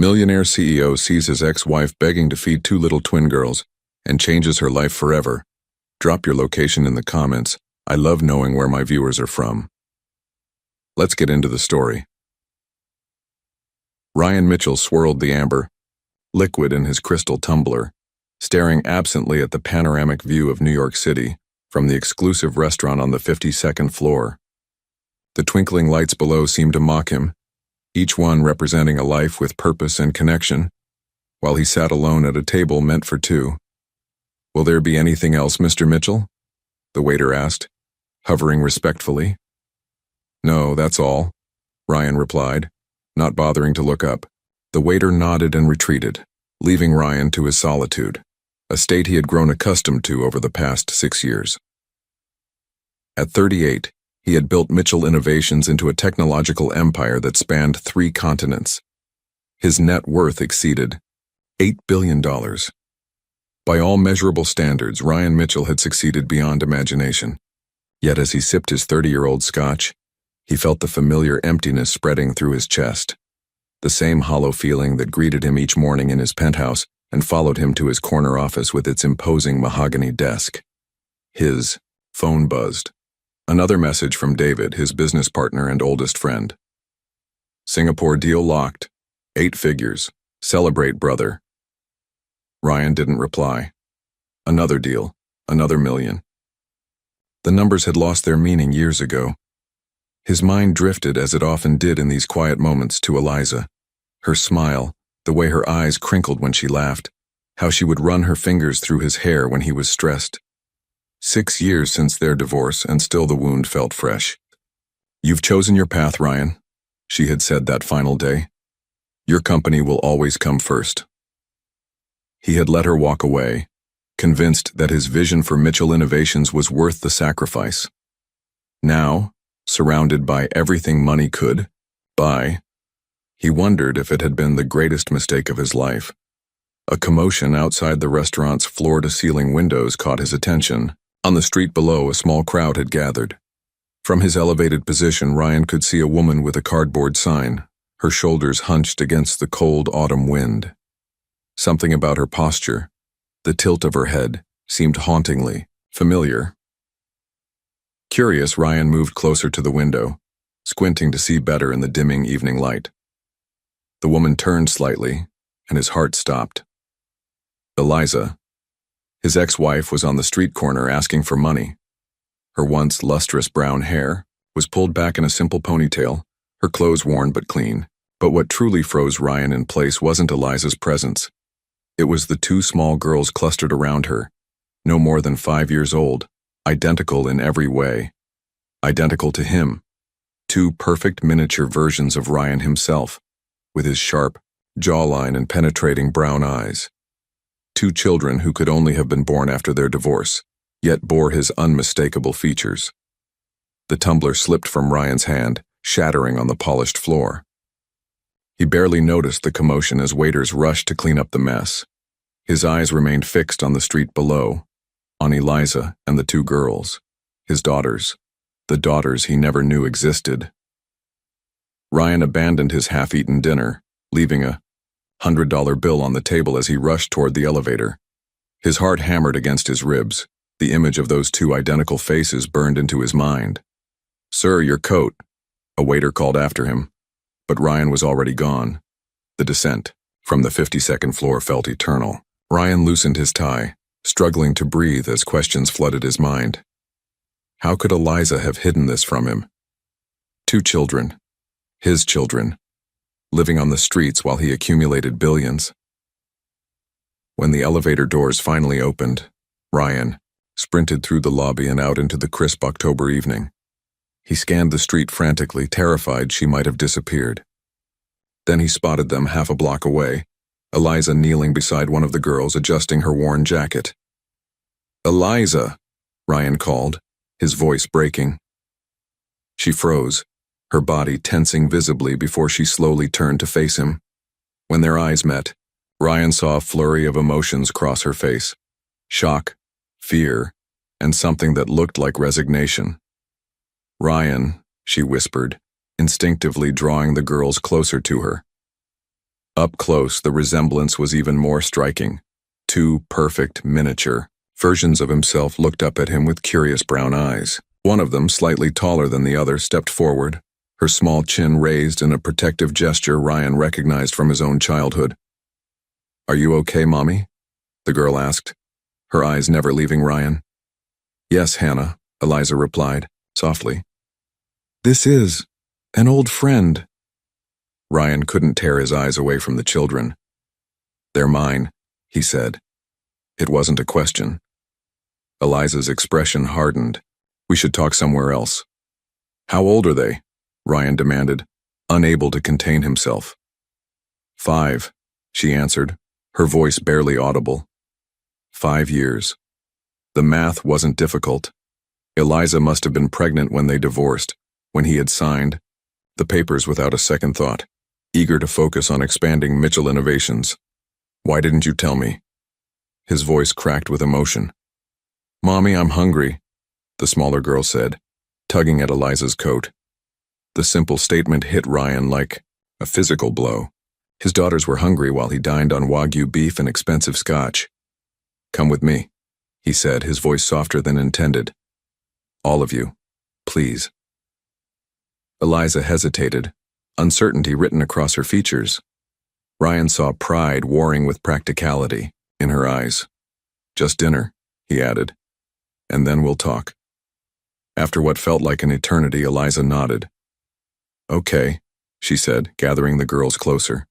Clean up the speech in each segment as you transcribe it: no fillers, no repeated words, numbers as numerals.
Millionaire CEO sees his ex-wife begging to feed two little twin girls and changes her life forever. Drop your location in the comments. I love knowing where my viewers are from. Let's get into the story. Ryan Mitchell swirled the amber, liquid in his crystal tumbler, staring absently at the panoramic view of New York City from the exclusive restaurant on the 52nd floor. The twinkling lights below seemed to mock him, each one representing a life with purpose and connection, while he sat alone at a table meant for two. "Will there be anything else, Mr. Mitchell?" the waiter asked, hovering respectfully. "No, that's all," Ryan replied, not bothering to look up. The waiter nodded and retreated, leaving Ryan to his solitude, a state he had grown accustomed to over the past 6 years. At 38, he had built Mitchell Innovations into a technological empire that spanned 3 continents. His net worth exceeded $8 billion. By all measurable standards, Ryan Mitchell had succeeded beyond imagination. Yet as he sipped his 30-year-old scotch, he felt the familiar emptiness spreading through his chest, the same hollow feeling that greeted him each morning in his penthouse and followed him to his corner office with its imposing mahogany desk. His phone buzzed. Another message from David, his business partner and oldest friend. "Singapore deal locked. 8 figures. Celebrate, brother." Ryan didn't reply. Another deal. Another million. The numbers had lost their meaning years ago. His mind drifted, as it often did in these quiet moments, to Eliza. Her smile, the way her eyes crinkled when she laughed, how she would run her fingers through his hair when he was stressed. 6 years since their divorce, and still the wound felt fresh. "You've chosen your path, Ryan," she had said that final day. "Your company will always come first." He had let her walk away, convinced that his vision for Mitchell Innovations was worth the sacrifice. Now, surrounded by everything money could buy, he wondered if it had been the greatest mistake of his life. A commotion outside the restaurant's floor-to-ceiling windows caught his attention. On the street below, a small crowd had gathered. From his elevated position, Ryan could see a woman with a cardboard sign, her shoulders hunched against the cold autumn wind. Something about her posture, the tilt of her head, seemed hauntingly familiar. Curious, Ryan moved closer to the window, squinting to see better in the dimming evening light. The woman turned slightly, and his heart stopped. Eliza, his ex-wife, was on the street corner asking for money. Her once lustrous brown hair was pulled back in a simple ponytail, her clothes worn but clean. But what truly froze Ryan in place wasn't Eliza's presence. It was the 2 small girls clustered around her, no more than 5 years old, identical in every way. Identical to him. 2 perfect miniature versions of Ryan himself, with his sharp jawline and penetrating brown eyes. 2 children who could only have been born after their divorce, yet bore his unmistakable features. The tumbler slipped from Ryan's hand, shattering on the polished floor. He barely noticed the commotion as waiters rushed to clean up the mess. His eyes remained fixed on the street below, on Eliza and the 2 girls, his daughters, the daughters he never knew existed. Ryan abandoned his half-eaten dinner, leaving a $100 bill on the table as he rushed toward the elevator. His heart hammered against his ribs. The image of those 2 identical faces burned into his mind. "Sir, your coat," a waiter called after him, but Ryan was already gone. The descent from the 52nd floor felt eternal. Ryan loosened his tie, struggling to breathe as questions flooded his mind. How could Eliza have hidden this from him? 2 children, his children, living on the streets while he accumulated billions. When the elevator doors finally opened, Ryan sprinted through the lobby and out into the crisp October evening. He scanned the street frantically, terrified she might have disappeared. Then he spotted them half a block away, Eliza kneeling beside one of the girls, adjusting her worn jacket. "Eliza," Ryan called, his voice breaking. She froze, her body tensing visibly before she slowly turned to face him. When their eyes met, Ryan saw a flurry of emotions cross her face. Shock, fear, and something that looked like resignation. "Ryan," she whispered, instinctively drawing the girls closer to her. Up close, the resemblance was even more striking. Two perfect, miniature versions of himself looked up at him with curious brown eyes. One of them, slightly taller than the other, stepped forward, her small chin raised in a protective gesture Ryan recognized from his own childhood. "Are you okay, Mommy?" the girl asked, her eyes never leaving Ryan. "Yes, Hannah," Eliza replied, softly. "This is an old friend." Ryan couldn't tear his eyes away from the children. "They're mine," he said. It wasn't a question. Eliza's expression hardened. "We should talk somewhere else." "How old are they?" Ryan demanded, unable to contain himself. "5, she answered, her voice barely audible. 5 years. The math wasn't difficult. Eliza must have been pregnant when they divorced, when he had signed the papers without a second thought, eager to focus on expanding Mitchell Innovations. "Why didn't you tell me?" His voice cracked with emotion. "Mommy, I'm hungry," the smaller girl said, tugging at Eliza's coat. The simple statement hit Ryan like a physical blow. His daughters were hungry while he dined on Wagyu beef and expensive scotch. "Come with me," he said, his voice softer than intended. "All of you, please." Eliza hesitated, uncertainty written across her features. Ryan saw pride warring with practicality in her eyes. "Just dinner," he added, "and then we'll talk." After what felt like an eternity, Eliza nodded. "Okay," she said, gathering the girls closer.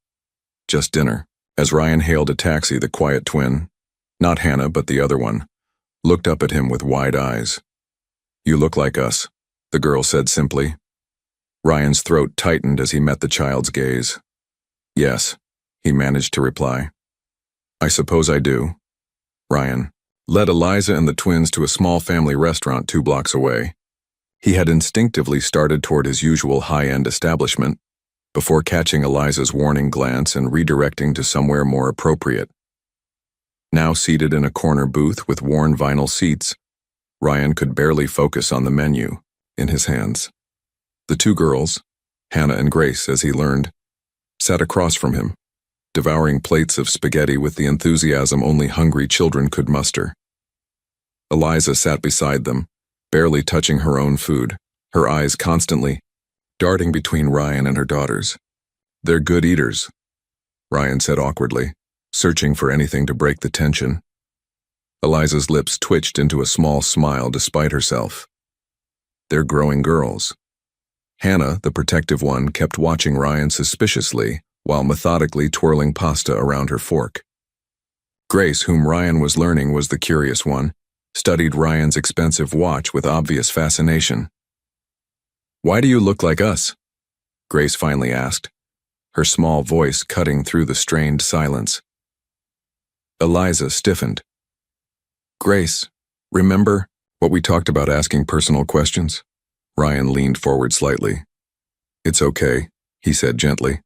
"Just dinner." As Ryan hailed a taxi, the quiet twin, not Hannah but the other one, looked up at him with wide eyes. "You look like us," the girl said simply. Ryan's throat tightened as he met the child's gaze. "Yes," he managed to reply. "I suppose I do." Ryan led Eliza and the twins to a small family restaurant 2 blocks away. He had instinctively started toward his usual high-end establishment, before catching Eliza's warning glance and redirecting to somewhere more appropriate. Now seated in a corner booth with worn vinyl seats, Ryan could barely focus on the menu in his hands. The 2 girls, Hannah and Grace as he learned, sat across from him, devouring plates of spaghetti with the enthusiasm only hungry children could muster. Eliza sat beside them, barely touching her own food, her eyes constantly darting between Ryan and her daughters. "They're good eaters," Ryan said awkwardly, searching for anything to break the tension. Eliza's lips twitched into a small smile despite herself. "They're growing girls." Hannah, the protective one, kept watching Ryan suspiciously while methodically twirling pasta around her fork. Grace, whom Ryan was learning was the curious one, studied Ryan's expensive watch with obvious fascination. "Why do you look like us?" Grace finally asked, her small voice cutting through the strained silence. Eliza stiffened. "Grace, remember what we talked about asking personal questions?" Ryan leaned forward slightly. "It's okay," he said gently.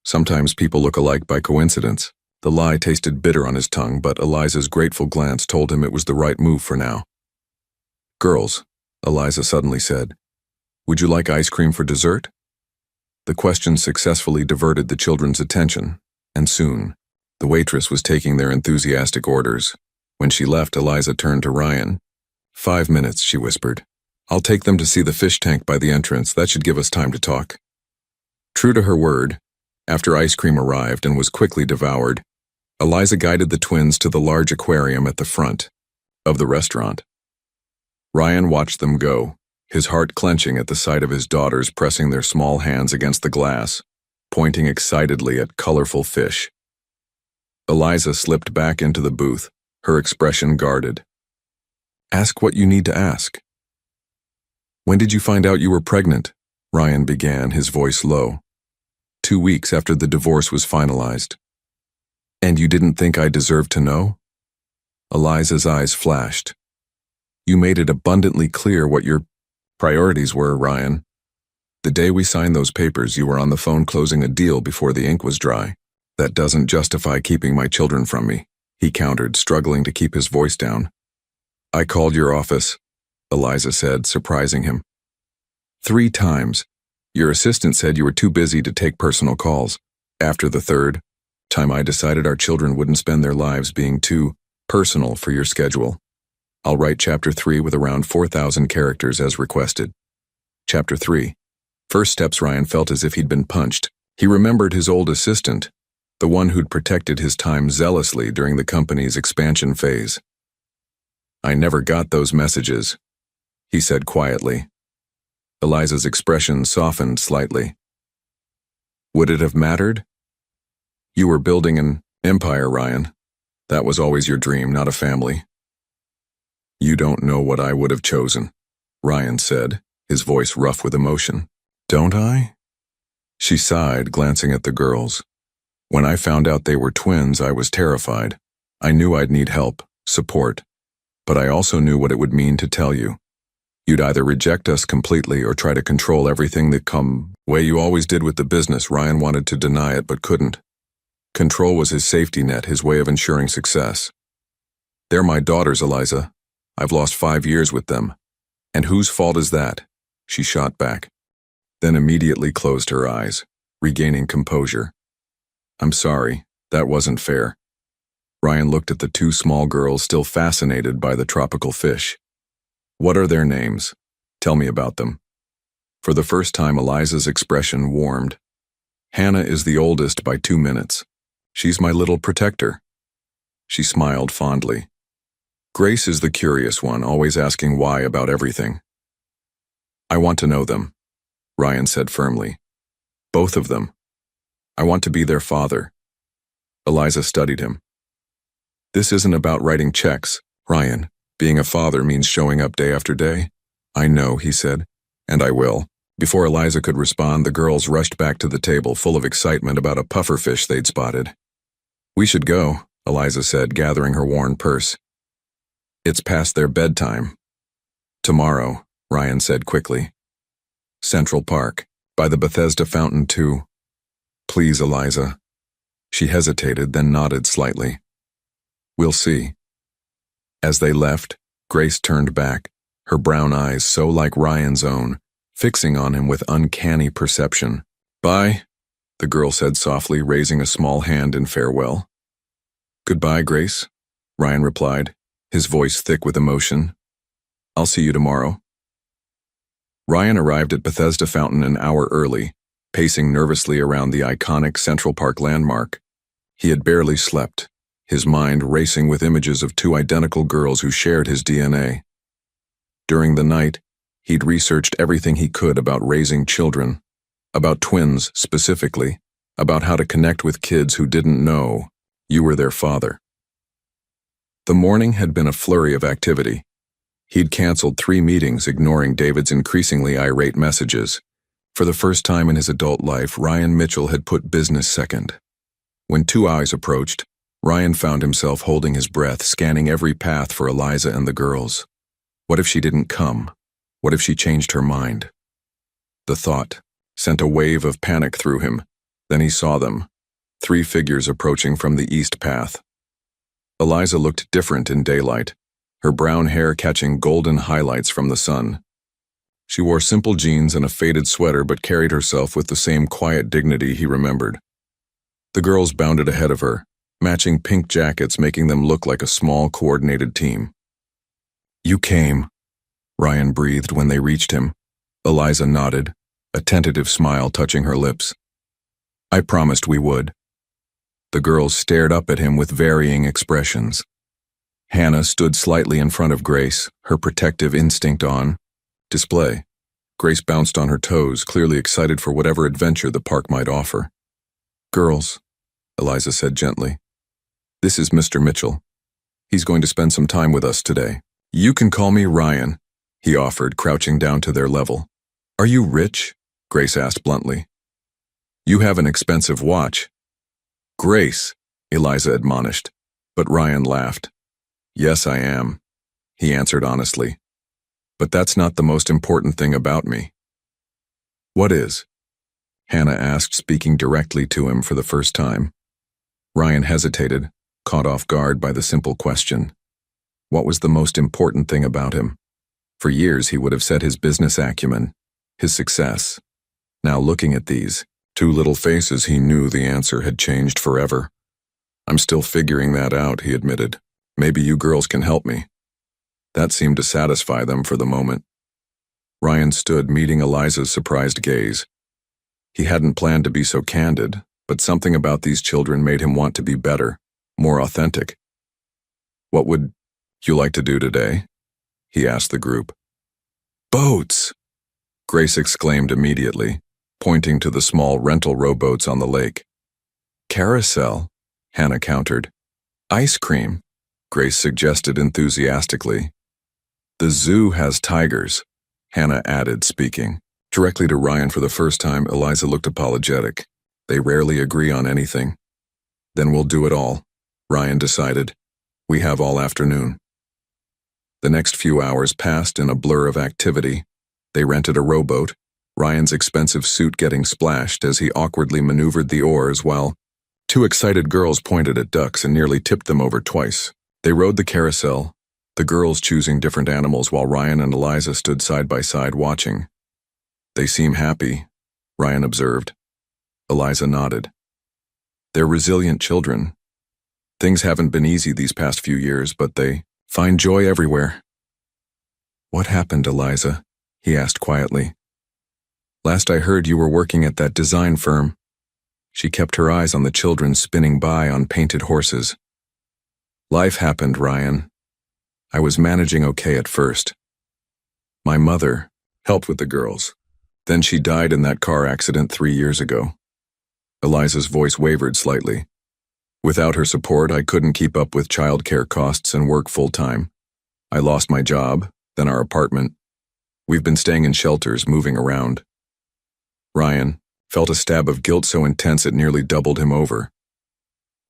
"Sometimes people look alike by coincidence." The lie tasted bitter on his tongue, but Eliza's grateful glance told him it was the right move for now. "Girls," Eliza suddenly said, "would you like ice cream for dessert?" The question successfully diverted the children's attention, and soon, the waitress was taking their enthusiastic orders. When she left, Eliza turned to Ryan. 5 minutes, she whispered. "I'll take them to see the fish tank by the entrance. That should give us time to talk." True to her word, after ice cream arrived and was quickly devoured, Eliza guided the twins to the large aquarium at the front of the restaurant. Ryan watched them go, his heart clenching at the sight of his daughters pressing their small hands against the glass, pointing excitedly at colorful fish. Eliza slipped back into the booth, her expression guarded. "Ask what you need to ask." "When did you find out you were pregnant?" Ryan began, his voice low. 2 weeks after the divorce was finalized." "And you didn't think I deserved to know?" Eliza's eyes flashed. "You made it abundantly clear what your priorities were, Ryan. The day we signed those papers, you were on the phone closing a deal before the ink was dry. That doesn't justify keeping my children from me," he countered, struggling to keep his voice down. "I called your office," Eliza said, surprising him. 3 times. Your assistant said you were too busy to take personal calls. After the 3rd, time I decided our children wouldn't spend their lives being too personal for your schedule. I'll write Chapter 3 with around 4,000 characters as requested. Chapter 3. First steps. Ryan felt as if he'd been punched. He remembered his old assistant, the one who'd protected his time zealously during the company's expansion phase. I never got those messages, he said quietly. Eliza's expression softened slightly. Would it have mattered? You were building an empire, Ryan. That was always your dream, not a family. You don't know what I would have chosen, Ryan said, his voice rough with emotion. Don't I? She sighed, glancing at the girls. When I found out they were twins, I was terrified. I knew I'd need help, support, but I also knew what it would mean to tell you. You'd either reject us completely or try to control everything that way you always did with the business. Ryan wanted to deny it but couldn't. Control was his safety net, his way of ensuring success. They're my daughters, Eliza. I've lost 5 years with them. And whose fault is that? She shot back, then immediately closed her eyes, regaining composure. I'm sorry, that wasn't fair. Ryan looked at the 2 small girls, still fascinated by the tropical fish. What are their names? Tell me about them. For the first time, Eliza's expression warmed. Hannah is the oldest by 2 minutes. She's my little protector. She smiled fondly. Grace is the curious one, always asking why about everything. I want to know them, Ryan said firmly. Both of them. I want to be their father. Eliza studied him. This isn't about writing checks, Ryan. Being a father means showing up day after day. I know, he said, and I will. Before Eliza could respond, the girls rushed back to the table, full of excitement about a pufferfish they'd spotted. We should go, Eliza said, gathering her worn purse. It's past their bedtime. Tomorrow, Ryan said quickly. Central Park, by the Bethesda fountain too. Please, Eliza. She hesitated, then nodded slightly. We'll see. As they left, Grace turned back, her brown eyes so like Ryan's own, fixing on him with uncanny perception. Bye, the girl said softly, raising a small hand in farewell. Goodbye, Grace, Ryan replied, his voice thick with emotion. I'll see you tomorrow. Ryan arrived at Bethesda Fountain an hour early, pacing nervously around the iconic Central Park landmark. He had barely slept, his mind racing with images of 2 identical girls who shared his DNA. During the night, he'd researched everything he could about raising children, about twins specifically, about how to connect with kids who didn't know you were their father. The morning had been a flurry of activity. He'd canceled 3 meetings, ignoring David's increasingly irate messages. For the first time in his adult life, Ryan Mitchell had put business second. When 2 hours approached, Ryan found himself holding his breath, scanning every path for Eliza and the girls. What if she didn't come? What if she changed her mind? The thought sent a wave of panic through him. Then he saw them, 3 figures approaching from the east path. Eliza looked different in daylight, her brown hair catching golden highlights from the sun. She wore simple jeans and a faded sweater, but carried herself with the same quiet dignity he remembered. The girls bounded ahead of her, matching pink jackets, making them look like a small, coordinated team. You came, Ryan breathed when they reached him. Eliza nodded, a tentative smile touching her lips. I promised we would. The girls stared up at him with varying expressions. Hannah stood slightly in front of Grace, her protective instinct on display. Grace bounced on her toes, clearly excited for whatever adventure the park might offer. Girls, Eliza said gently. This is Mr. Mitchell. He's going to spend some time with us today. You can call me Ryan, he offered, crouching down to their level. Are you rich? Grace asked bluntly. You have an expensive watch. Grace, Eliza admonished, but Ryan laughed. Yes, I am, he answered honestly. But that's not the most important thing about me. What is? Hannah asked, speaking directly to him for the first time. Ryan hesitated, caught off guard by the simple question. What was the most important thing about him? For years he would have said his business acumen, his success. Now looking at these 2 little faces, he knew the answer had changed forever. I'm still figuring that out, he admitted. Maybe you girls can help me. That seemed to satisfy them for the moment. Ryan stood, meeting Eliza's surprised gaze. He hadn't planned to be so candid, but something about these children made him want to be better, more authentic. What would you like to do today? He asked the group. Boats! Grace exclaimed immediately, pointing to the small rental rowboats on the lake. Carousel, Hannah countered. Ice cream, Grace suggested enthusiastically. The zoo has tigers, Hannah added, speaking. Directly to Ryan for the first time, Eliza looked apologetic. They rarely agree on anything. Then we'll do it all, Ryan decided. We have all afternoon. The next few hours passed in a blur of activity. They rented a rowboat, Ryan's expensive suit getting splashed as he awkwardly maneuvered the oars while two excited girls pointed at ducks and nearly tipped them over twice. They rode the carousel, the girls choosing different animals while Ryan and Eliza stood side by side watching. They seem happy, Ryan observed. Eliza nodded. They're resilient children. Things haven't been easy these past few years, but they find joy everywhere. What happened, Eliza? He asked quietly. Last I heard you were working at that design firm. She kept her eyes on the children spinning by on painted horses. Life happened, Ryan. I was managing okay at first. My mother helped with the girls. Then she died in that car accident 3 years ago. Eliza's voice wavered slightly. Without her support, I couldn't keep up with childcare costs and work full-time. I lost my job, then our apartment. We've been staying in shelters, moving around. Ryan felt a stab of guilt so intense it nearly doubled him over.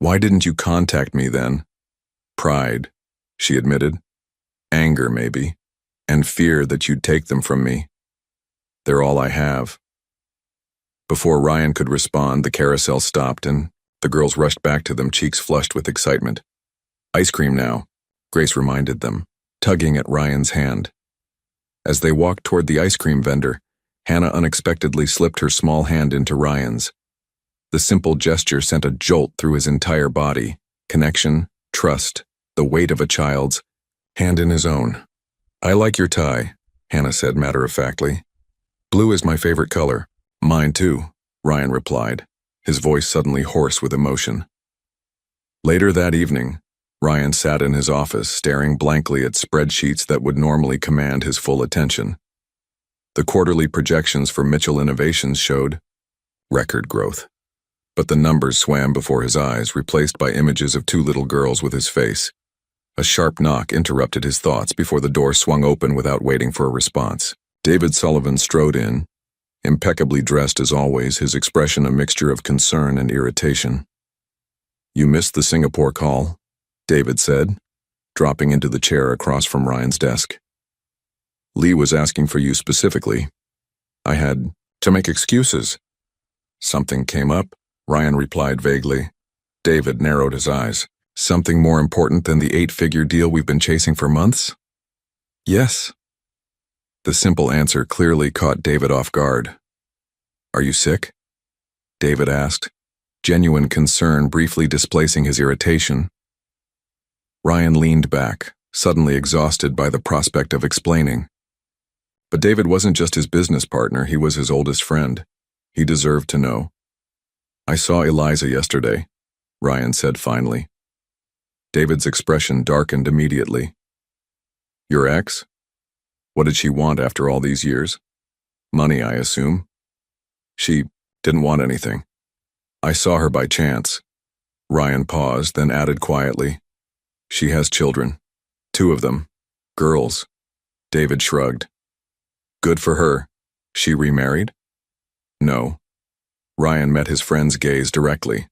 Why didn't you contact me then? Pride, she admitted. Anger, maybe. And fear that you'd take them from me. They're all I have. Before Ryan could respond, the carousel stopped and the girls rushed back to them, cheeks flushed with excitement. Ice cream now, Grace reminded them, tugging at Ryan's hand. As they walked toward the ice cream vendor, Hannah unexpectedly slipped her small hand into Ryan's. The simple gesture sent a jolt through his entire body. Connection, trust, the weight of a child's hand in his own. I like your tie, Hannah said matter-of-factly. Blue is my favorite color. Mine too, Ryan replied, his voice suddenly hoarse with emotion. Later that evening, Ryan sat in his office staring blankly at spreadsheets that would normally command his full attention. The quarterly projections for Mitchell Innovations showed record growth. But the numbers swam before his eyes, replaced by images of 2 little girls with his face. A sharp knock interrupted his thoughts before the door swung open without waiting for a response. David Sullivan strode in, impeccably dressed as always, his expression a mixture of concern and irritation. You missed the Singapore call, David said, dropping into the chair across from Ryan's desk. Lee was asking for you specifically. I had to make excuses. Something came up, Ryan replied vaguely. David narrowed his eyes. Something more important than the 8-figure deal we've been chasing for months? Yes. The simple answer clearly caught David off guard. Are you sick? David asked, genuine concern briefly displacing his irritation. Ryan leaned back, suddenly exhausted by the prospect of explaining. But David wasn't just his business partner, he was his oldest friend. He deserved to know. I saw Eliza yesterday, Ryan said finally. David's expression darkened immediately. Your ex? What did she want after all these years? Money, I assume. She didn't want anything. I saw her by chance. Ryan paused, then added quietly. She has children. 2 of them. Girls. David shrugged. Good for her. She remarried? No. Ryan met his friend's gaze directly.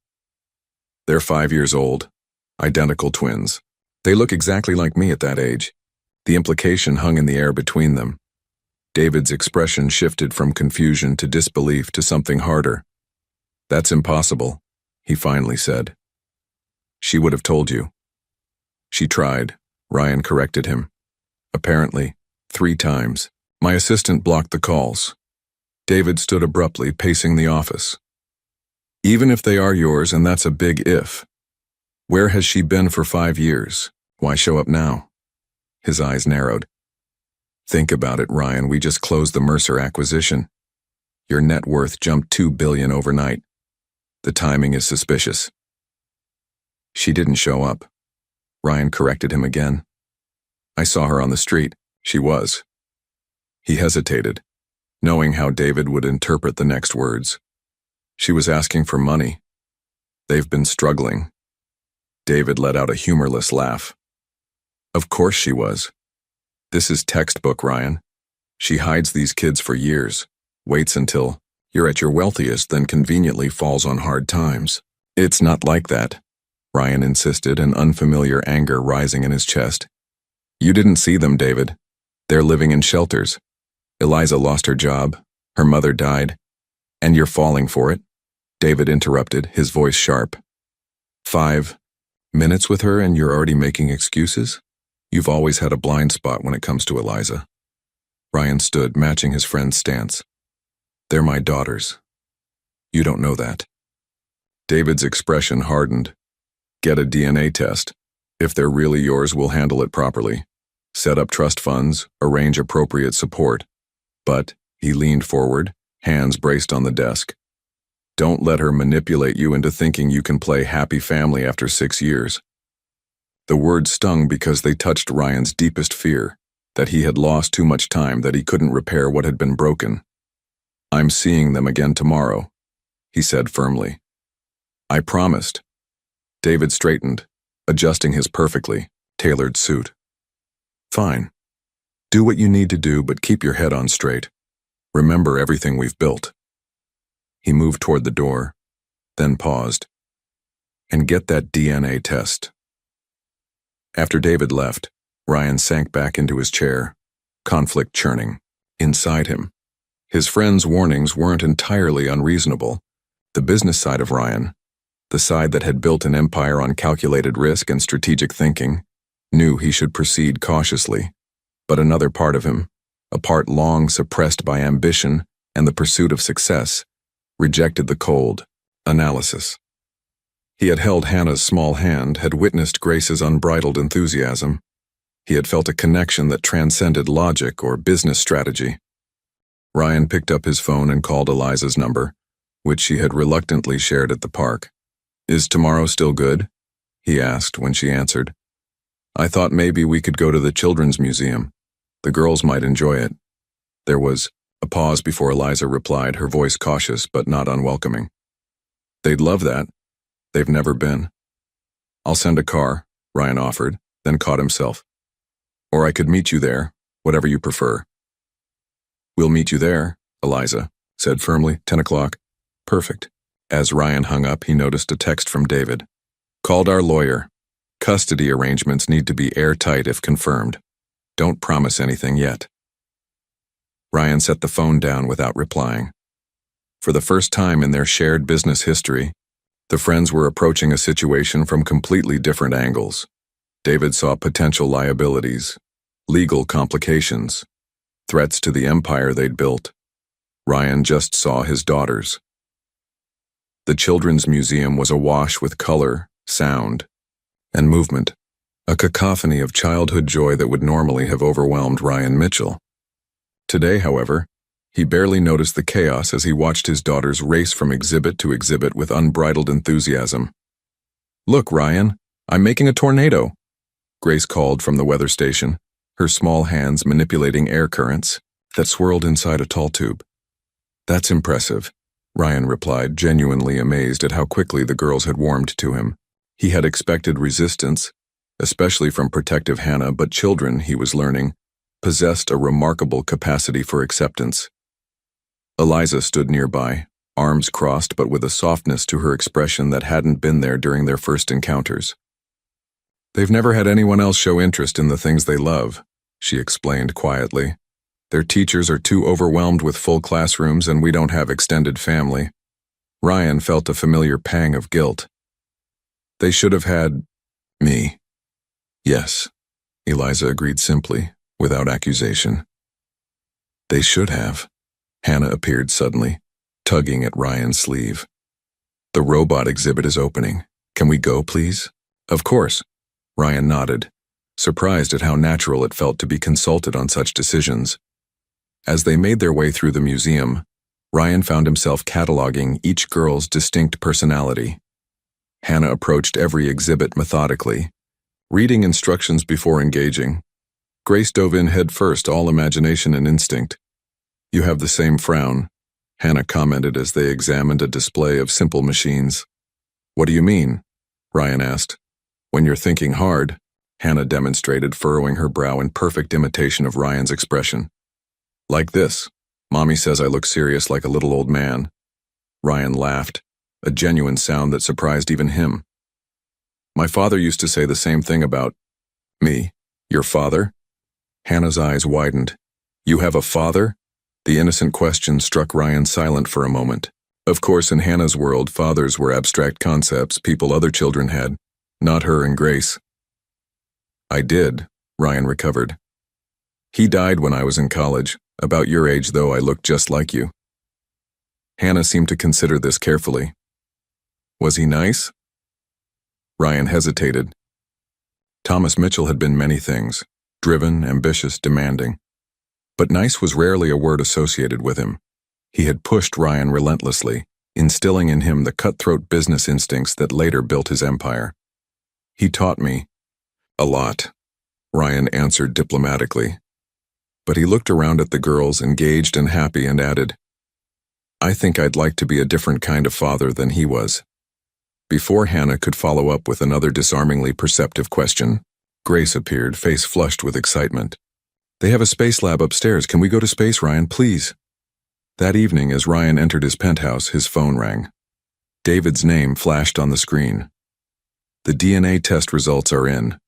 They're 5 years old. Identical twins. They look exactly like me at that age. The implication hung in the air between them. David's expression shifted from confusion to disbelief to something harder. That's impossible, he finally said. She would have told you. She tried, Ryan corrected him. Apparently, 3 times. My assistant blocked the calls. David stood abruptly, pacing the office. Even if they are yours, and that's a big if. Where has she been for 5 years? Why show up now? His eyes narrowed. Think about it, Ryan. We just closed the Mercer acquisition. Your net worth jumped $2 billion overnight. The timing is suspicious. She didn't show up. Ryan corrected him again. I saw her on the street. She was. He hesitated, knowing how David would interpret the next words. She was asking for money. They've been struggling. David let out a humorless laugh. Of course she was. This is textbook, Ryan. She hides these kids for years, waits until you're at your wealthiest, then conveniently falls on hard times. It's not like that, Ryan insisted, an unfamiliar anger rising in his chest. You didn't see them, David. They're living in shelters. Eliza lost her job, her mother died, and you're falling for it? David interrupted, his voice sharp. 5 minutes with her and you're already making excuses? You've always had a blind spot when it comes to Eliza. Ryan stood, matching his friend's stance. They're my daughters. You don't know that. David's expression hardened. Get a DNA test. If they're really yours, we'll handle it properly. Set up trust funds, arrange appropriate support. But, he leaned forward, hands braced on the desk. Don't let her manipulate you into thinking you can play happy family after 6 years. The words stung because they touched Ryan's deepest fear, that he had lost too much time, that he couldn't repair what had been broken. I'm seeing them again tomorrow, he said firmly. I promised. David straightened, adjusting his perfectly tailored suit. Fine. Do what you need to do, but keep your head on straight. Remember everything we've built. He moved toward the door, then paused. And get that DNA test. After David left, Ryan sank back into his chair, conflict churning inside him. His friend's warnings weren't entirely unreasonable. The business side of Ryan, the side that had built an empire on calculated risk and strategic thinking, knew he should proceed cautiously. But another part of him, a part long suppressed by ambition and the pursuit of success, rejected the cold analysis. He had held Hannah's small hand, had witnessed Grace's unbridled enthusiasm. He had felt a connection that transcended logic or business strategy. Ryan picked up his phone and called Eliza's number, which she had reluctantly shared at the park. Is tomorrow still good? He asked when she answered. I thought maybe we could go to the Children's Museum. The girls might enjoy it. There was a pause before Eliza replied, her voice cautious but not unwelcoming. They'd love that. They've never been. I'll send a car, Ryan offered, then caught himself. Or I could meet you there, whatever you prefer. We'll meet you there, Eliza said firmly, 10 o'clock. Perfect. As Ryan hung up, he noticed a text from David. Called our lawyer. Custody arrangements need to be airtight if confirmed. Don't promise anything yet. Ryan set the phone down without replying. For the first time in their shared business history, the friends were approaching a situation from completely different angles. David saw potential liabilities, legal complications, threats to the empire they'd built. Ryan just saw his daughters. The Children's Museum was awash with color, sound, and movement, a cacophony of childhood joy that would normally have overwhelmed Ryan Mitchell. Today, however, he barely noticed the chaos as he watched his daughters race from exhibit to exhibit with unbridled enthusiasm. Look, Ryan, I'm making a tornado, Grace called from the weather station, her small hands manipulating air currents that swirled inside a tall tube. That's impressive, Ryan replied, genuinely amazed at how quickly the girls had warmed to him. He had expected resistance, especially from protective Hannah, but children, he was learning, possessed a remarkable capacity for acceptance. Eliza stood nearby, arms crossed but with a softness to her expression that hadn't been there during their first encounters. They've never had anyone else show interest in the things they love, she explained quietly. Their teachers are too overwhelmed with full classrooms and we don't have extended family. Ryan felt a familiar pang of guilt. They should have had me. Yes, Eliza agreed simply, without accusation. They should have. Hannah appeared suddenly, tugging at Ryan's sleeve. The robot exhibit is opening. Can we go, please? Of course, Ryan nodded, surprised at how natural it felt to be consulted on such decisions. As they made their way through the museum, Ryan found himself cataloging each girl's distinct personality. Hannah approached every exhibit methodically, reading instructions before engaging. Grace dove in head first, all imagination and instinct. You have the same frown, Hannah commented as they examined a display of simple machines. What do you mean? Ryan asked. When you're thinking hard, Hannah demonstrated, furrowing her brow in perfect imitation of Ryan's expression. Like this. Mommy says I look serious like a little old man. Ryan laughed, a genuine sound that surprised even him. My father used to say the same thing about me. Your father? Hannah's eyes widened. You have a father? The innocent question struck Ryan silent for a moment. Of course, in Hannah's world, fathers were abstract concepts people other children had, not her and Grace. I did, Ryan recovered. He died when I was in college. About your age, though, I looked just like you. Hannah seemed to consider this carefully. Was he nice? Ryan hesitated. Thomas Mitchell had been many things, driven, ambitious, demanding. But nice was rarely a word associated with him. He had pushed Ryan relentlessly, instilling in him the cutthroat business instincts that later built his empire. He taught me. A lot, Ryan answered diplomatically. But he looked around at the girls, engaged and happy, and added, I think I'd like to be a different kind of father than he was. Before Hannah could follow up with another disarmingly perceptive question, Grace appeared, face flushed with excitement. They have a space lab upstairs. Can we go to space, Ryan, please? That evening, as Ryan entered his penthouse, his phone rang. David's name flashed on the screen. The DNA test results are in,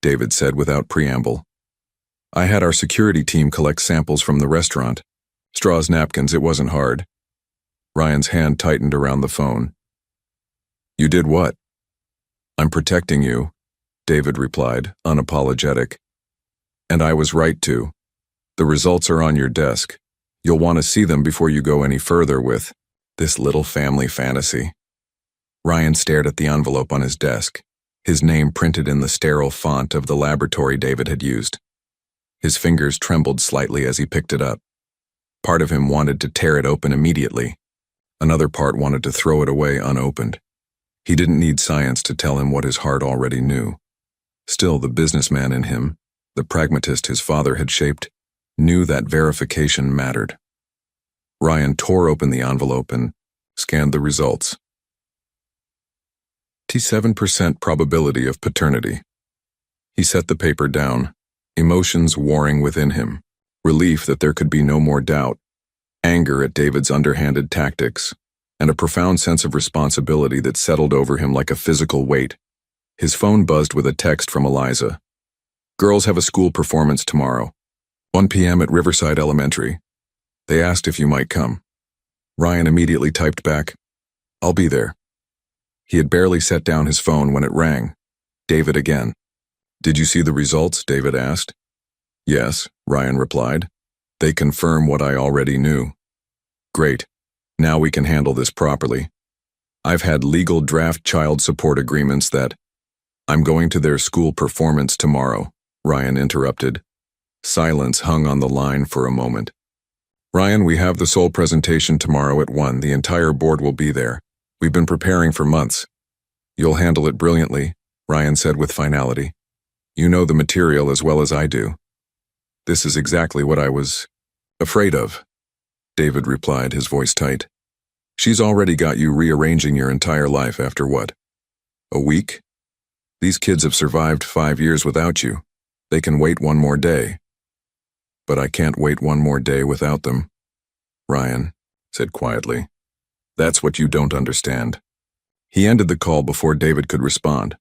David said without preamble. I had our security team collect samples from the restaurant. Straws, napkins, it wasn't hard. Ryan's hand tightened around the phone. You did what? I'm protecting you, David replied, unapologetic. And I was right to. The results are on your desk. You'll want to see them before you go any further with this little family fantasy. Ryan stared at the envelope on his desk, his name printed in the sterile font of the laboratory David had used. His fingers trembled slightly as he picked it up. Part of him wanted to tear it open immediately. Another part wanted to throw it away unopened. He didn't need science to tell him what his heart already knew. Still, the businessman in him, the pragmatist his father had shaped, knew that verification mattered. Ryan tore open the envelope and scanned the results. 7% probability of paternity. He set the paper down, emotions warring within him, relief that there could be no more doubt, anger at David's underhanded tactics, and a profound sense of responsibility that settled over him like a physical weight. His phone buzzed with a text from Eliza. Girls have a school performance tomorrow, 1 p.m. at Riverside Elementary. They asked if you might come. Ryan immediately typed back, I'll be there. He had barely set down his phone when it rang. David again. Did you see the results? David asked. Yes, Ryan replied. They confirm what I already knew. Great. Now we can handle this properly. I've had legal draft child support agreements that I'm going to their school performance tomorrow, Ryan interrupted. Silence hung on the line for a moment. Ryan, we have the sole presentation tomorrow at 1. The entire board will be there. We've been preparing for months. You'll handle it brilliantly, Ryan said with finality. You know the material as well as I do. This is exactly what I was afraid of, David replied, his voice tight. She's already got you rearranging your entire life after what? A week? These kids have survived 5 years without you. They can wait one more day. But I can't wait one more day without them, Ryan said quietly. That's what you don't understand. He ended the call before David could respond.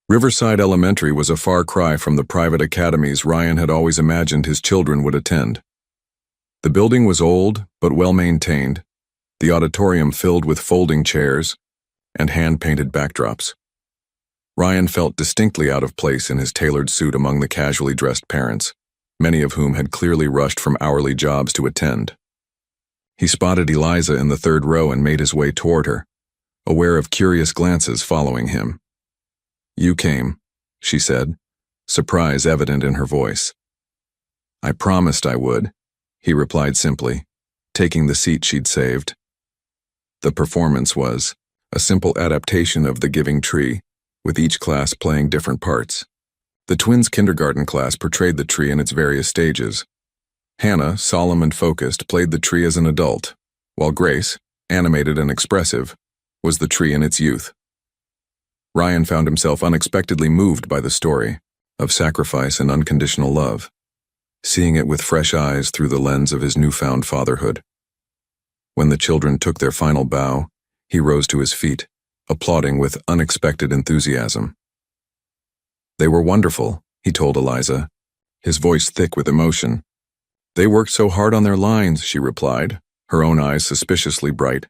Riverside Elementary was a far cry from the private academies Ryan had always imagined his children would attend. The building was old but well-maintained, the auditorium filled with folding chairs and hand-painted backdrops. Ryan felt distinctly out of place in his tailored suit among the casually dressed parents, many of whom had clearly rushed from hourly jobs to attend. He spotted Eliza in the third row and made his way toward her, aware of curious glances following him. You came, she said, surprise evident in her voice. I promised I would, he replied simply, taking the seat she'd saved. The performance was a simple adaptation of The Giving Tree, with each class playing different parts. The twins' kindergarten class portrayed the tree in its various stages. Hannah, solemn and focused, played the tree as an adult, while Grace, animated and expressive, was the tree in its youth. Ryan found himself unexpectedly moved by the story of sacrifice and unconditional love, seeing it with fresh eyes through the lens of his newfound fatherhood. When the children took their final bow, he rose to his feet, applauding with unexpected enthusiasm. They were wonderful, he told Eliza, his voice thick with emotion. They worked so hard on their lines, she replied, her own eyes suspiciously bright.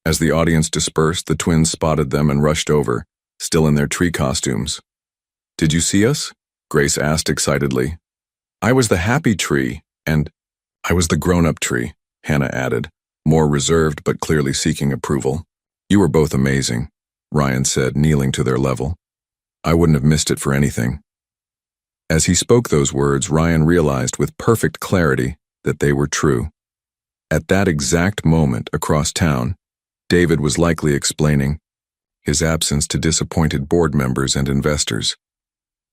As the audience dispersed, the twins spotted them and rushed over, still in their tree costumes. Did you see us? Grace asked excitedly. I was the happy tree, and I was the grown-up tree, Hannah added, more reserved but clearly seeking approval. You were both amazing, Ryan said, kneeling to their level. I wouldn't have missed it for anything. As he spoke those words, Ryan realized with perfect clarity that they were true. At that exact moment across town, David was likely explaining his absence to disappointed board members and investors.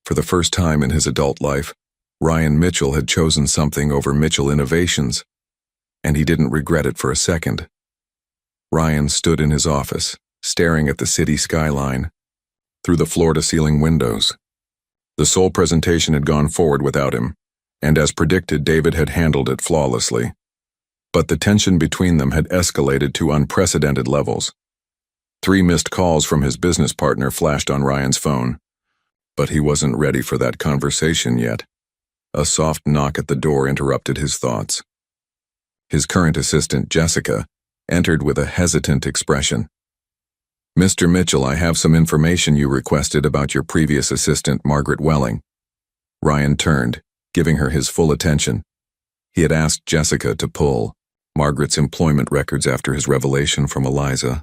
For the first time in his adult life, Ryan Mitchell had chosen something over Mitchell Innovations, and he didn't regret it for a second. Ryan stood in his office, staring at the city skyline, through the floor-to-ceiling windows. The sole presentation had gone forward without him, and as predicted, David had handled it flawlessly. But the tension between them had escalated to unprecedented levels. 3 missed calls from his business partner flashed on Ryan's phone, but he wasn't ready for that conversation yet. A soft knock at the door interrupted his thoughts. His current assistant, Jessica, entered with a hesitant expression. Mr. Mitchell, I have some information you requested about your previous assistant, Margaret Welling. Ryan turned, giving her his full attention. He had asked Jessica to pull Margaret's employment records after his revelation from Eliza.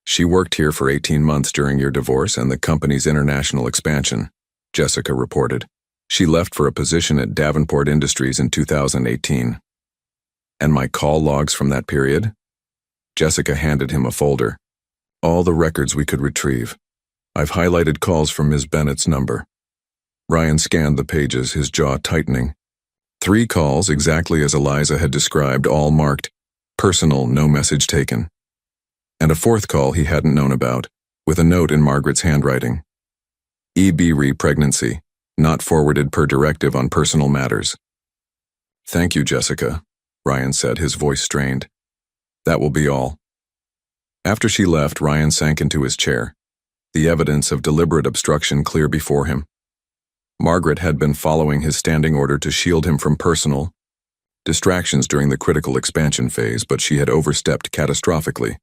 She worked here for 18 months during your divorce and the company's international expansion, Jessica reported. She left for a position at Davenport Industries in 2018. And my call logs from that period? Jessica handed him a folder. All the records we could retrieve. I've highlighted calls from Ms. Bennett's number. Ryan scanned the pages, his jaw tightening. 3 calls, exactly as Eliza had described, all marked personal, no message taken. And a 4th call he hadn't known about, with a note in Margaret's handwriting. EB pregnancy, not forwarded per directive on personal matters. Thank you, Jessica, Ryan said, his voice strained. That will be all. After she left, Ryan sank into his chair, the evidence of deliberate obstruction clear before him. Margaret had been following his standing order to shield him from personal distractions during the critical expansion phase, but she had overstepped catastrophically.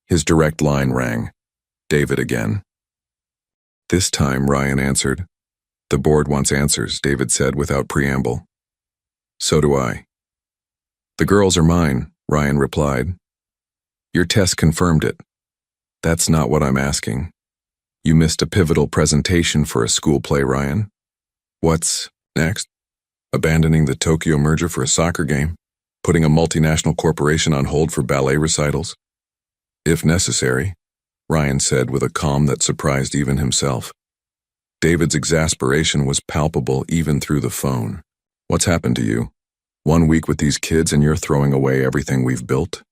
His direct line rang. David again. This time, Ryan answered. The board wants answers, David said without preamble. So do I. The girls are mine, Ryan replied. Your test confirmed it. That's not what I'm asking. You missed a pivotal presentation for a school play, Ryan. What's next? Abandoning the Tokyo merger for a soccer game? Putting a multinational corporation on hold for ballet recitals? If necessary, Ryan said with a calm that surprised even himself. David's exasperation was palpable even through the phone. What's happened to you? 1 week with these kids and you're throwing away everything we've built?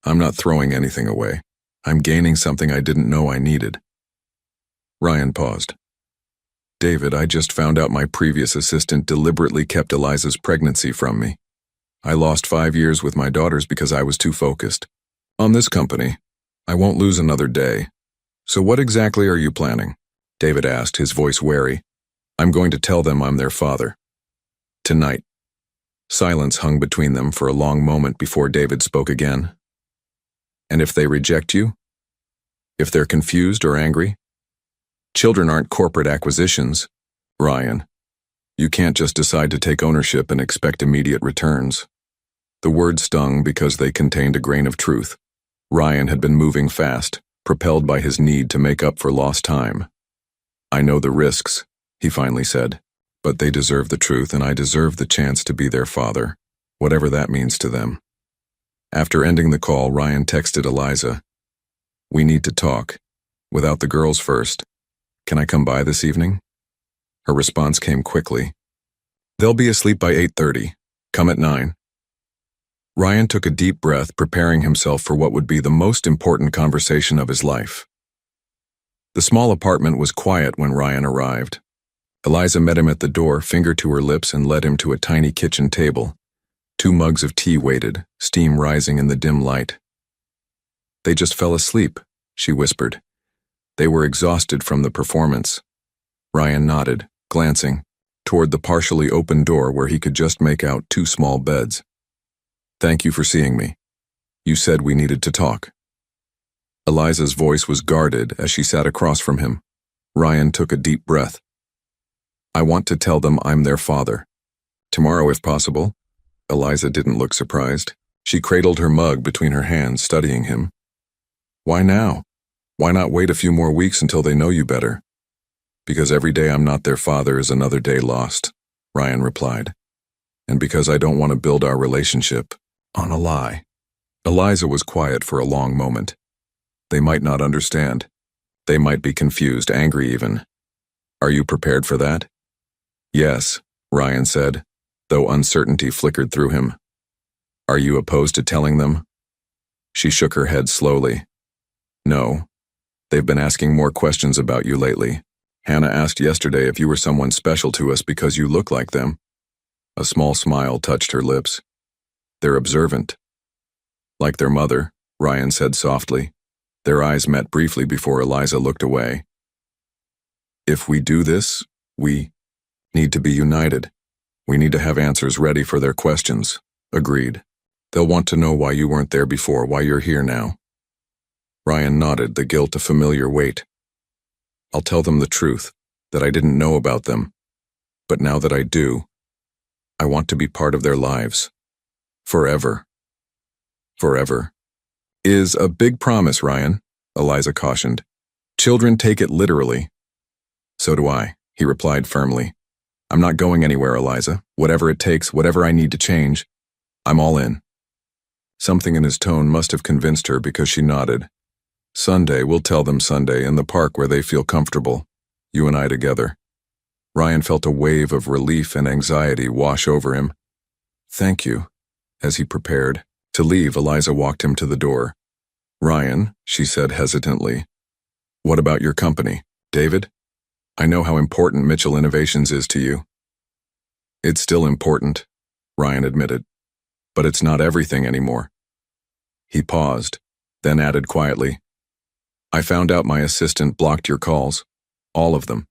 I'm not throwing anything away. I'm gaining something I didn't know I needed. Ryan paused. David, I just found out my previous assistant deliberately kept Eliza's pregnancy from me. I lost 5 years with my daughters because I was too focused. On this company, I won't lose another day. So what exactly are you planning? David asked, his voice wary. I'm going to tell them I'm their father. Tonight. Silence hung between them for a long moment before David spoke again. And if they reject you? If they're confused or angry? Children aren't corporate acquisitions, Ryan. You can't just decide to take ownership and expect immediate returns. The words stung because they contained a grain of truth. Ryan had been moving fast, propelled by his need to make up for lost time. I know the risks, he finally said, but they deserve the truth and I deserve the chance to be their father, whatever that means to them. After ending the call, Ryan texted Eliza, "We need to talk. Without the girls first. Can I come by this evening?" Her response came quickly. "They'll be asleep by 8:30. Come at 9. Ryan took a deep breath, preparing himself for what would be the most important conversation of his life. The small apartment was quiet when Ryan arrived. Eliza met him at the door, finger to her lips, and led him to a tiny kitchen table. 2 mugs of tea waited, steam rising in the dim light. "They just fell asleep," she whispered. "They were exhausted from the performance." Ryan nodded, glancing toward the partially open door where he could just make out 2 small beds. "Thank you for seeing me. You said we needed to talk." Eliza's voice was guarded as she sat across from him. Ryan took a deep breath. "I want to tell them I'm their father. Tomorrow, if possible." Eliza didn't look surprised. She cradled her mug between her hands, studying him. "Why now? Why not wait a few more weeks until they know you better?" "Because every day I'm not their father is another day lost," Ryan replied. "And because I don't want to build our relationship on a lie." Eliza was quiet for a long moment. "They might not understand. They might be confused, angry even. Are you prepared for that?" "Yes," Ryan said, though uncertainty flickered through him. "Are you opposed to telling them?" She shook her head slowly. "No. They've been asking more questions about you lately. Hannah asked yesterday if you were someone special to us because you look like them." A small smile touched her lips. "They're observant." "Like their mother," Ryan said softly. Their eyes met briefly before Eliza looked away. "If we do this, we need to be united. We need to have answers ready for their questions." "Agreed. They'll want to know why you weren't there before, why you're here now." Ryan nodded, the guilt a familiar weight. "I'll tell them the truth, that I didn't know about them. But now that I do, I want to be part of their lives. Forever." "Forever is a big promise, Ryan," Eliza cautioned. "Children take it literally." "So do I," he replied firmly. "I'm not going anywhere, Eliza. Whatever it takes, whatever I need to change, I'm all in." Something in his tone must have convinced her because she nodded. "Sunday, we'll tell them Sunday, in the park where they feel comfortable. You and I together." Ryan felt a wave of relief and anxiety wash over him. "Thank you." As he prepared to leave, Eliza walked him to the door. "Ryan," she said hesitantly, "what about your company, David? I know how important Mitchell Innovations is to you." "It's still important," Ryan admitted, "but it's not everything anymore." He paused, then added quietly, "I found out my assistant blocked your calls. All of them.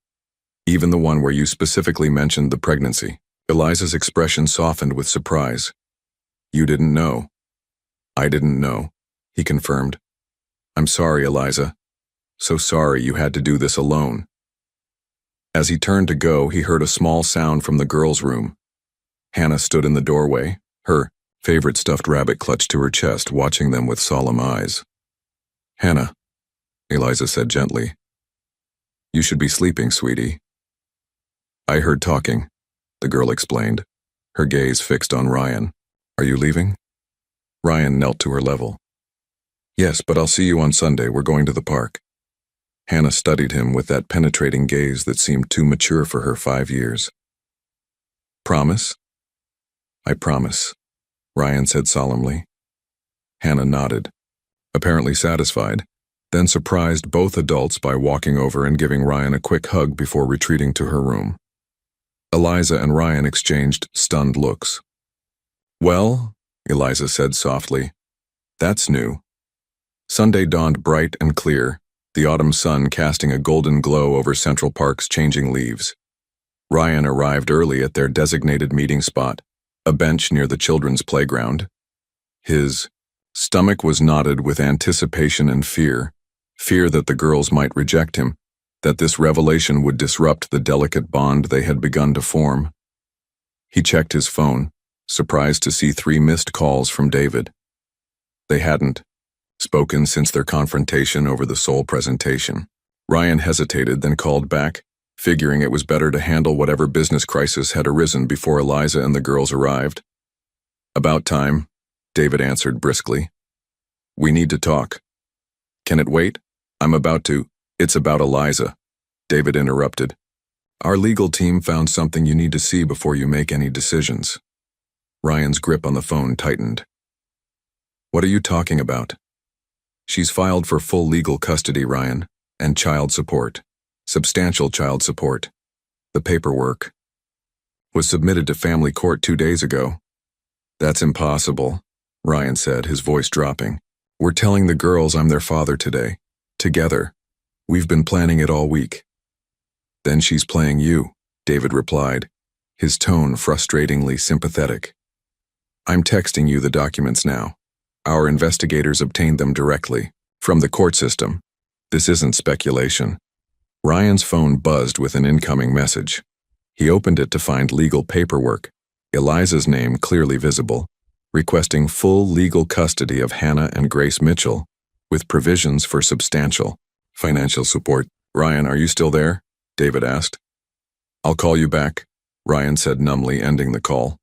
Even the one where you specifically mentioned the pregnancy." Eliza's expression softened with surprise. "You didn't know?" "I didn't know," he confirmed. "I'm sorry, Eliza. So sorry you had to do this alone." As he turned to go, he heard a small sound from the girls' room. Hannah stood in the doorway, her favorite stuffed rabbit clutched to her chest, watching them with solemn eyes. "Hannah," Eliza said gently, "you should be sleeping, sweetie." "I heard talking," the girl explained, her gaze fixed on Ryan. "Are you leaving?" Ryan knelt to her level. "Yes, but I'll see you on Sunday. We're going to the park." Hannah studied him with that penetrating gaze that seemed too mature for her 5 years. "Promise?" "I promise," Ryan said solemnly. Hannah nodded, apparently satisfied, then surprised both adults by walking over and giving Ryan a quick hug before retreating to her room. Eliza and Ryan exchanged stunned looks. "Well," Eliza said softly, "that's new." Sunday dawned bright and clear, the autumn sun casting a golden glow over Central Park's changing leaves. Ryan arrived early at their designated meeting spot, a bench near the children's playground. His stomach was knotted with anticipation and fear that the girls might reject him, that this revelation would disrupt the delicate bond they had begun to form. He checked his phone, surprised to see 3 missed calls from David. They hadn't spoken since their confrontation over the soul presentation. Ryan hesitated, then called back, figuring it was better to handle whatever business crisis had arisen before Eliza and the girls arrived. "About time," David answered briskly. "We need to talk." "Can it wait? I'm about to—" "It's about Eliza," David interrupted. "Our legal team found something you need to see before you make any decisions." Ryan's grip on the phone tightened. "What are you talking about?" "She's filed for full legal custody, Ryan, and child support. Substantial child support. The paperwork was submitted to family court 2 days ago." "That's impossible," Ryan said, his voice dropping. "We're telling the girls I'm their father today. Together. We've been planning it all week." "Then she's playing you," David replied, his tone frustratingly sympathetic. "I'm texting you the documents now. Our investigators obtained them directly from the court system. This isn't speculation." Ryan's phone buzzed with an incoming message. He opened it to find legal paperwork, Eliza's name clearly visible, requesting full legal custody of Hannah and Grace Mitchell, with provisions for substantial financial support. "Ryan, are you still there?" David asked. "I'll call you back," Ryan said numbly, ending the call.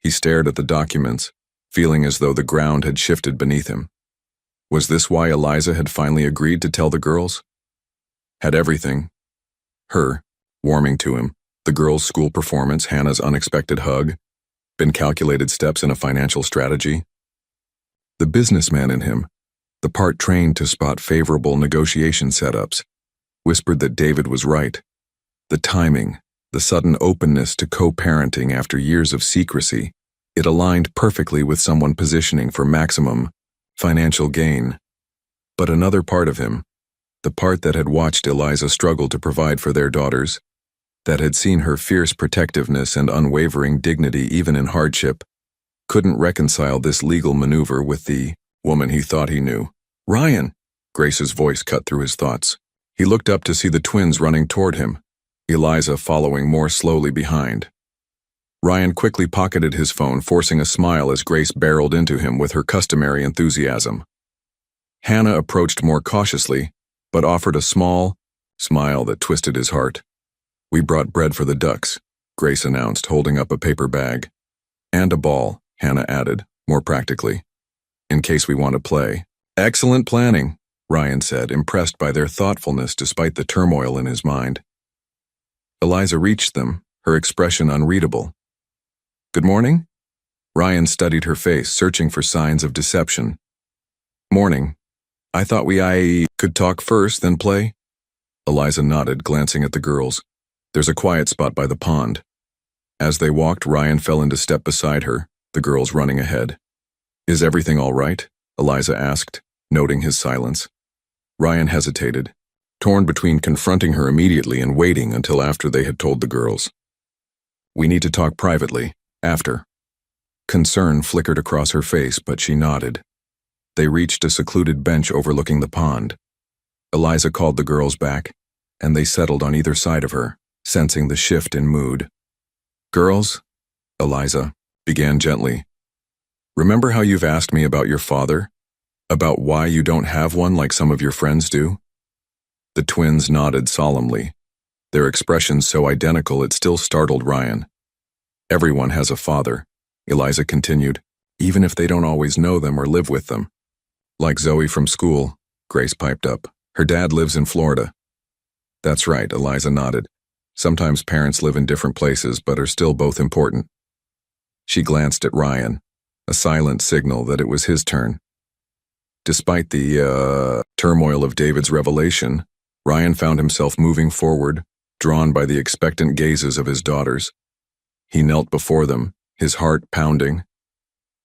He stared at the documents, feeling as though the ground had shifted beneath him. Was this why Eliza had finally agreed to tell the girls? Had everything, her, warming to him, the girls' school performance, Hannah's unexpected hug, been calculated steps in a financial strategy? The businessman in him, the part trained to spot favorable negotiation setups, whispered that David was right. The timing, the sudden openness to co-parenting after years of secrecy, it aligned perfectly with someone positioning for maximum financial gain. But another part of him, the part that had watched Eliza struggle to provide for their daughters, that had seen her fierce protectiveness and unwavering dignity even in hardship, couldn't reconcile this legal maneuver with the woman he thought he knew. "Ryan!" Grace's voice cut through his thoughts. He looked up to see the twins running toward him, Eliza following more slowly behind. Ryan quickly pocketed his phone, forcing a smile as Grace barreled into him with her customary enthusiasm. Hannah approached more cautiously, but offered a small smile that twisted his heart. "We brought bread for the ducks," Grace announced, holding up a paper bag. "And a ball," Hannah added, more practically, "in case we want to play." "Excellent planning," Ryan said, impressed by their thoughtfulness despite the turmoil in his mind. Eliza reached them, her expression unreadable. "Good morning?" Ryan studied her face, searching for signs of deception. "Morning. I thought I could talk first, then play?" Eliza nodded, glancing at the girls. "There's a quiet spot by the pond." As they walked, Ryan fell into step beside her, the girls running ahead. "Is everything all right?" Eliza asked, noting his silence. Ryan hesitated, torn between confronting her immediately and waiting until after they had told the girls. "We need to talk privately, after." Concern flickered across her face, but she nodded. They reached a secluded bench overlooking the pond. Eliza called the girls back, and they settled on either side of her, sensing the shift in mood. "Girls," Eliza began gently, "remember how you've asked me about your father? About why you don't have one like some of your friends do?" The twins nodded solemnly, their expressions so identical it still startled Ryan. "Everyone has a father," Eliza continued, "even if they don't always know them or live with them." "Like Zoe from school," Grace piped up. "Her dad lives in Florida." "That's right," Eliza nodded. "Sometimes parents live in different places but are still both important." She glanced at Ryan, a silent signal that it was his turn. Despite the turmoil of David's revelation, Ryan found himself moving forward, drawn by the expectant gazes of his daughters. He knelt before them, his heart pounding.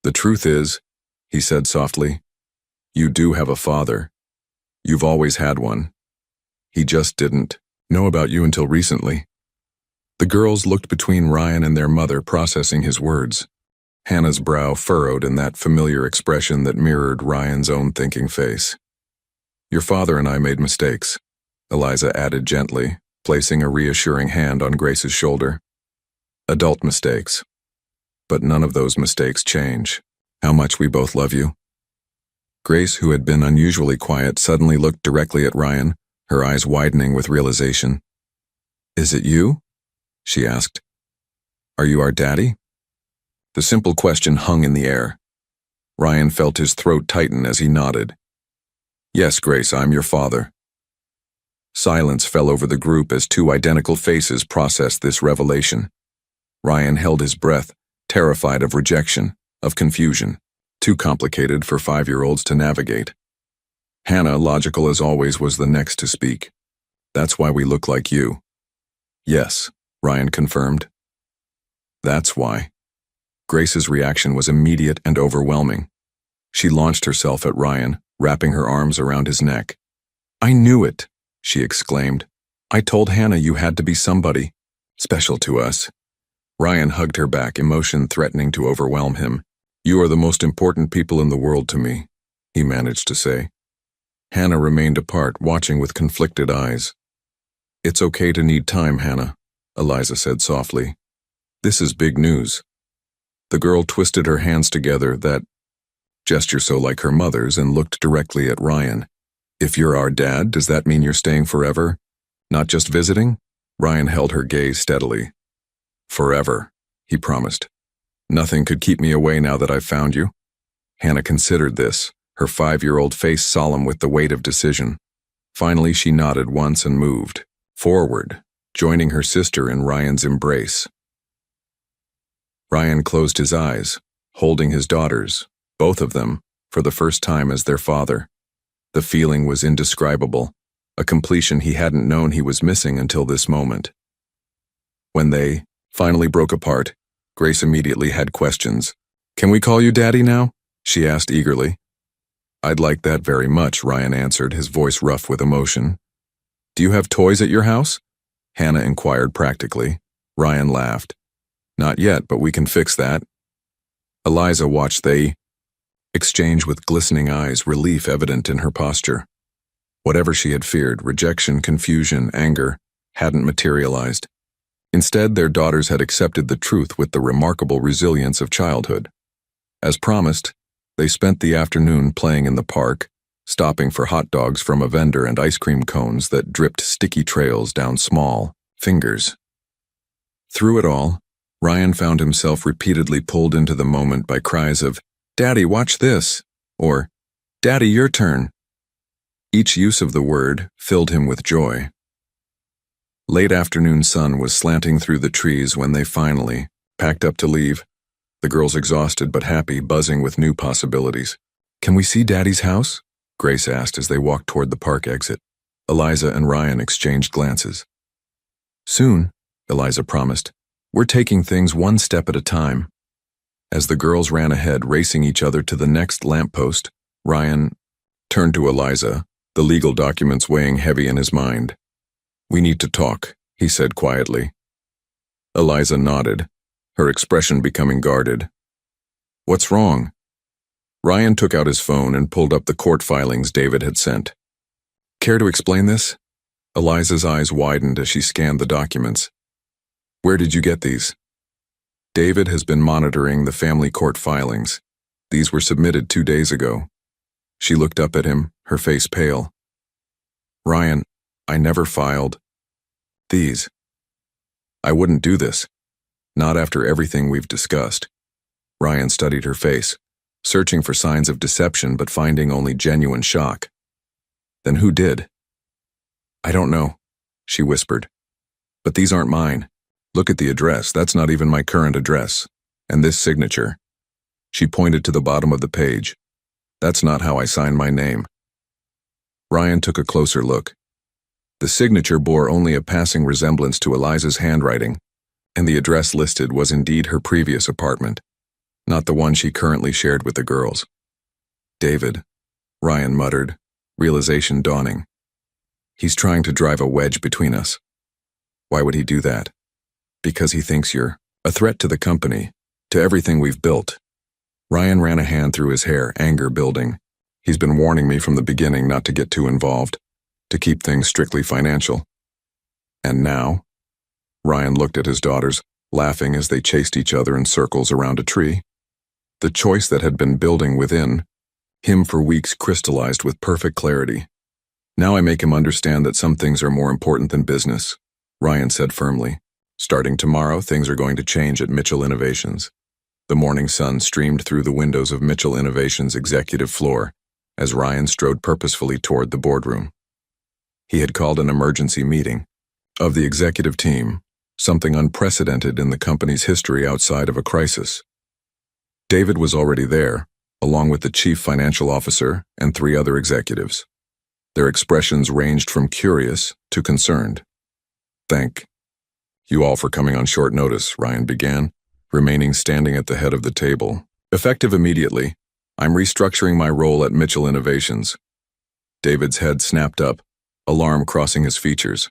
"The truth is," he said softly, "you do have a father. You've always had one. He just didn't know about you until recently." The girls looked between Ryan and their mother, processing his words. Hannah's brow furrowed in that familiar expression that mirrored Ryan's own thinking face. "Your father and I made mistakes," Eliza added gently, placing a reassuring hand on Grace's shoulder. "Adult mistakes. But none of those mistakes change how much we both love you." Grace, who had been unusually quiet, suddenly looked directly at Ryan, her eyes widening with realization. "Is it you?" she asked. "Are you our daddy?" The simple question hung in the air. Ryan felt his throat tighten as he nodded. "Yes, Grace, I'm your father." Silence fell over the group as two identical faces processed this revelation. Ryan held his breath, terrified of rejection, of confusion, too complicated for 5-year-olds to navigate. Hannah, logical as always, was the next to speak. "That's why we look like you." "Yes," Ryan confirmed. "That's why." Grace's reaction was immediate and overwhelming. She launched herself at Ryan, wrapping her arms around his neck. "I knew it," she exclaimed. "I told Hannah you had to be somebody special to us." Ryan hugged her back, emotion threatening to overwhelm him. "You are the most important people in the world to me," he managed to say. Hannah remained apart, watching with conflicted eyes. "It's okay to need time, Hannah," Eliza said softly. "This is big news." The girl twisted her hands together, that gesture so like her mother's, and looked directly at Ryan. "If you're our dad, does that mean you're staying forever? Not just visiting?" Ryan held her gaze steadily. "Forever," he promised. "Nothing could keep me away now that I've found you." Hannah considered this, her 5-year-old face solemn with the weight of decision. Finally, she nodded once and moved forward, joining her sister in Ryan's embrace. Ryan closed his eyes, holding his daughters, both of them, for the first time as their father. The feeling was indescribable, a completion he hadn't known he was missing until this moment. When they finally broke apart, Grace immediately had questions. "Can we call you Daddy now?" she asked eagerly. "I'd like that very much," Ryan answered, his voice rough with emotion. "Do you have toys at your house?" Hannah inquired practically. Ryan laughed. "Not yet, but we can fix that." Eliza watched they exchange with glistening eyes, relief evident in her posture. Whatever she had feared, rejection, confusion, anger, hadn't materialized. Instead, their daughters had accepted the truth with the remarkable resilience of childhood. As promised, they spent the afternoon playing in the park, stopping for hot dogs from a vendor and ice cream cones that dripped sticky trails down small fingers. Through it all, Ryan found himself repeatedly pulled into the moment by cries of, "Daddy, watch this," or "Daddy, your turn." Each use of the word filled him with joy. Late afternoon sun was slanting through the trees when they finally packed up to leave, the girls exhausted but happy, buzzing with new possibilities. "Can we see Daddy's house?" Grace asked as they walked toward the park exit. Eliza and Ryan exchanged glances. "Soon," Eliza promised. "We're taking things one step at a time." As the girls ran ahead, racing each other to the next lamppost, Ryan turned to Eliza, the legal documents weighing heavy in his mind. "We need to talk," he said quietly. Eliza nodded, her expression becoming guarded. "What's wrong?" Ryan took out his phone and pulled up the court filings David had sent. "Care to explain this?" Eliza's eyes widened as she scanned the documents. "Where did you get these?" "David has been monitoring the family court filings. These were submitted 2 days ago." She looked up at him, her face pale. "Ryan, I never filed these. I wouldn't do this. Not after everything we've discussed." Ryan studied her face, searching for signs of deception but finding only genuine shock. "Then who did?" "I don't know," she whispered. "But these aren't mine. Look at the address. That's not even my current address. And this signature." She pointed to the bottom of the page. "That's not how I sign my name." Ryan took a closer look. The signature bore only a passing resemblance to Eliza's handwriting, and the address listed was indeed her previous apartment, not the one she currently shared with the girls. "David," Ryan muttered, realization dawning. "He's trying to drive a wedge between us." "Why would he do that?" "Because he thinks you're a threat to the company, to everything we've built." Ryan ran a hand through his hair, anger building. "He's been warning me from the beginning not to get too involved, to keep things strictly financial. And now?" Ryan looked at his daughters, laughing as they chased each other in circles around a tree. The choice that had been building within him for weeks crystallized with perfect clarity. "Now I make him understand that some things are more important than business." Ryan said firmly. Starting tomorrow, things are going to change at Mitchell Innovations. The morning sun streamed through the windows of Mitchell Innovations' executive floor as Ryan strode purposefully toward the boardroom. He had called an emergency meeting of the executive team, something unprecedented in the company's history outside of a crisis. David was already there, along with the chief financial officer and 3 other executives. Their expressions ranged from curious to concerned. "Thank you all for coming on short notice," Ryan began, remaining standing at the head of the table. "Effective immediately, I'm restructuring my role at Mitchell Innovations." David's head snapped up, alarm crossing his features.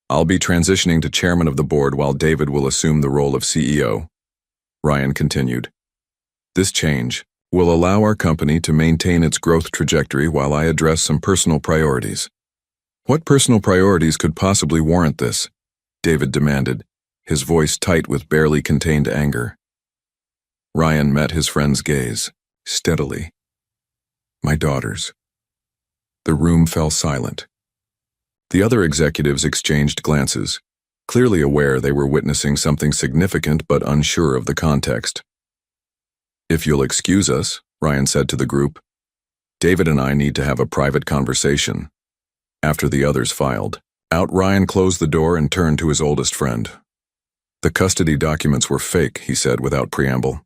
"I'll be transitioning to chairman of the board while David will assume the role of CEO." Ryan continued. "This change will allow our company to maintain its growth trajectory while I address some personal priorities." "What personal priorities could possibly warrant this?" David demanded, his voice tight with barely contained anger. Ryan met his friend's gaze, steadily. "My daughters." The room fell silent. The other executives exchanged glances, clearly aware they were witnessing something significant but unsure of the context. "If you'll excuse us," Ryan said to the group, "David and I need to have a private conversation." After the others filed out, Ryan closed the door and turned to his oldest friend. "The custody documents were fake," he said without preamble.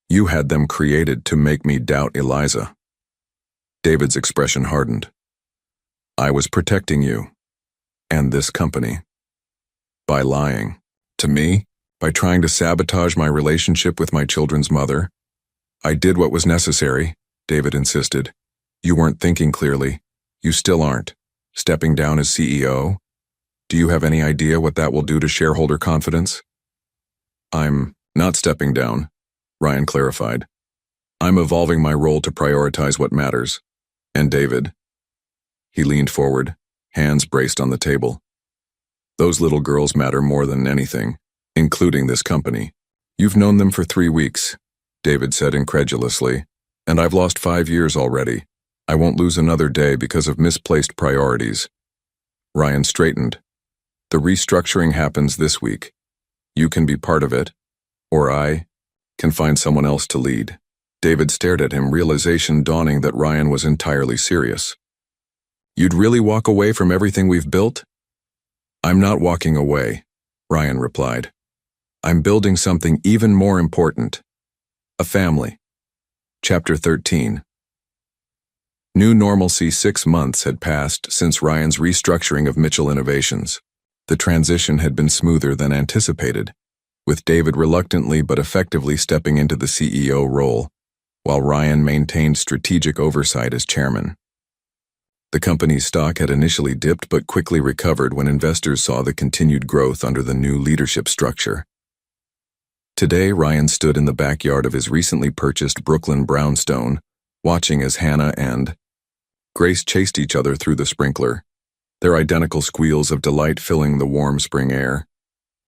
"You had them created to make me doubt Eliza." David's expression hardened. "I was protecting you, and this company, by lying to me, by trying to sabotage my relationship with my children's mother. I did what was necessary," David insisted. "You weren't thinking clearly. You still aren't. Stepping down as CEO? Do you have any idea what that will do to shareholder confidence?" "I'm not stepping down," Ryan clarified. "I'm evolving my role to prioritize what matters. And David." He leaned forward, hands braced on the table. "Those little girls matter more than anything, including this company. You've known them for 3 weeks," David said incredulously, "and I've lost 5 years already. I won't lose another day because of misplaced priorities." Ryan straightened. "The restructuring happens this week. You can be part of it, or I can find someone else to lead." David stared at him, realization dawning that Ryan was entirely serious. "You'd really walk away from everything we've built?" "I'm not walking away," Ryan replied. "I'm building something even more important. A family." Chapter 13. New normalcy. 6 months had passed since Ryan's restructuring of Mitchell Innovations. The transition had been smoother than anticipated, with David reluctantly but effectively stepping into the CEO role, while Ryan maintained strategic oversight as chairman. The company's stock had initially dipped but quickly recovered when investors saw the continued growth under the new leadership structure. Today, Ryan stood in the backyard of his recently purchased Brooklyn brownstone, watching as Hannah and Grace chased each other through the sprinkler, their identical squeals of delight filling the warm spring air.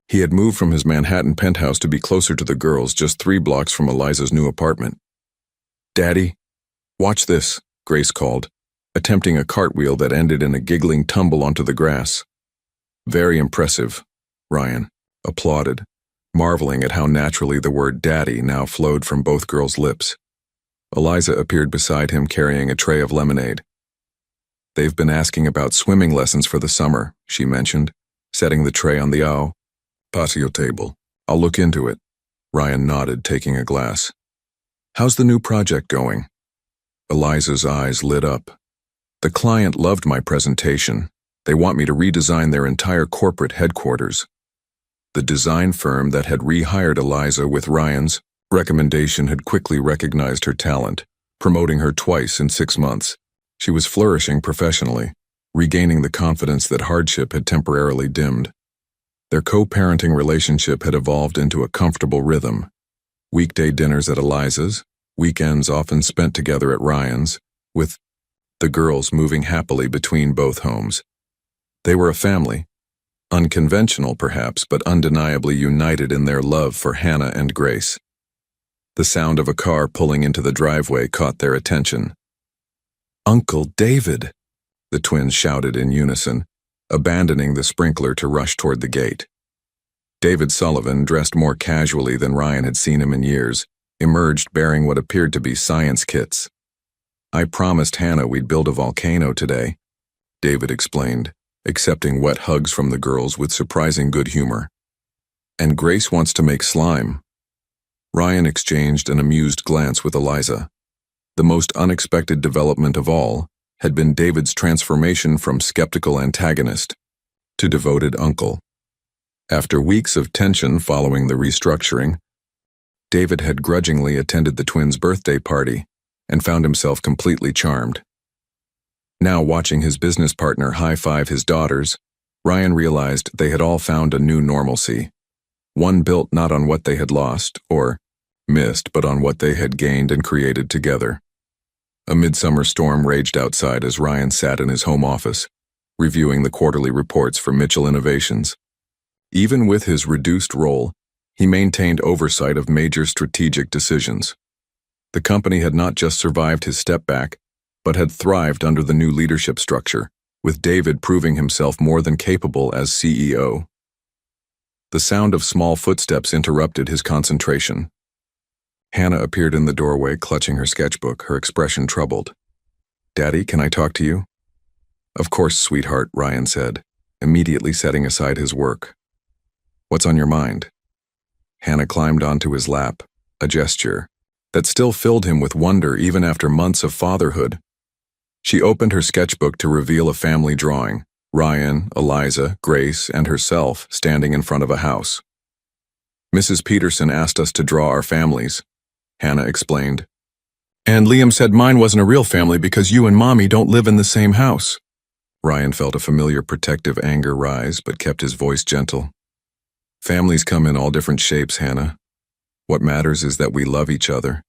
He had moved from his Manhattan penthouse to be closer to the girls, just 3 blocks from Eliza's new apartment. "Daddy, watch this," Grace called, attempting a cartwheel that ended in a giggling tumble onto the grass. "Very impressive," Ryan applauded, marveling at how naturally the word daddy now flowed from both girls' lips. Eliza appeared beside him carrying a tray of lemonade. "They've been asking about swimming lessons for the summer," she mentioned, setting the tray on the patio table. "I'll look into it." Ryan nodded, taking a glass. "How's the new project going?" Eliza's eyes lit up. "The client loved my presentation. They want me to redesign their entire corporate headquarters." The design firm that had rehired Eliza with Ryan's recommendation had quickly recognized her talent, promoting her twice in 6 months. She was flourishing professionally, regaining the confidence that hardship had temporarily dimmed. Their co-parenting relationship had evolved into a comfortable rhythm. Weekday dinners at Eliza's, weekends often spent together at Ryan's, with the girls moving happily between both homes. They were a family, unconventional perhaps, but undeniably united in their love for Hannah and Grace. The sound of a car pulling into the driveway caught their attention. "Uncle David!" the twins shouted in unison, abandoning the sprinkler to rush toward the gate. David Sullivan, dressed more casually than Ryan had seen him in years, emerged bearing what appeared to be science kits. "I promised Hannah we'd build a volcano today," David explained, accepting wet hugs from the girls with surprising good humor. "And Grace wants to make slime." Ryan exchanged an amused glance with Eliza. The most unexpected development of all had been David's transformation from skeptical antagonist to devoted uncle. After weeks of tension following the restructuring, David had grudgingly attended the twins' birthday party and found himself completely charmed. Now, watching his business partner high-five his daughters, Ryan realized they had all found a new normalcy, one built not on what they had lost or missed, but on what they had gained and created together. A midsummer storm raged outside as Ryan sat in his home office, reviewing the quarterly reports for Mitchell Innovations. Even with his reduced role, he maintained oversight of major strategic decisions. The company had not just survived his step back, but had thrived under the new leadership structure, with David proving himself more than capable as CEO. The sound of small footsteps interrupted his concentration. Hannah appeared in the doorway, clutching her sketchbook, her expression troubled. "Daddy, can I talk to you?" "Of course, sweetheart," Ryan said, immediately setting aside his work. "What's on your mind?" Hannah climbed onto his lap, a gesture that still filled him with wonder even after months of fatherhood. She opened her sketchbook to reveal a family drawing: Ryan, Eliza, Grace, and herself standing in front of a house. "Mrs. Peterson asked us to draw our families," Hannah explained. "And Liam said mine wasn't a real family because you and Mommy don't live in the same house." Ryan felt a familiar protective anger rise, but kept his voice gentle. "Families come in all different shapes, Hannah. What matters is that we love each other."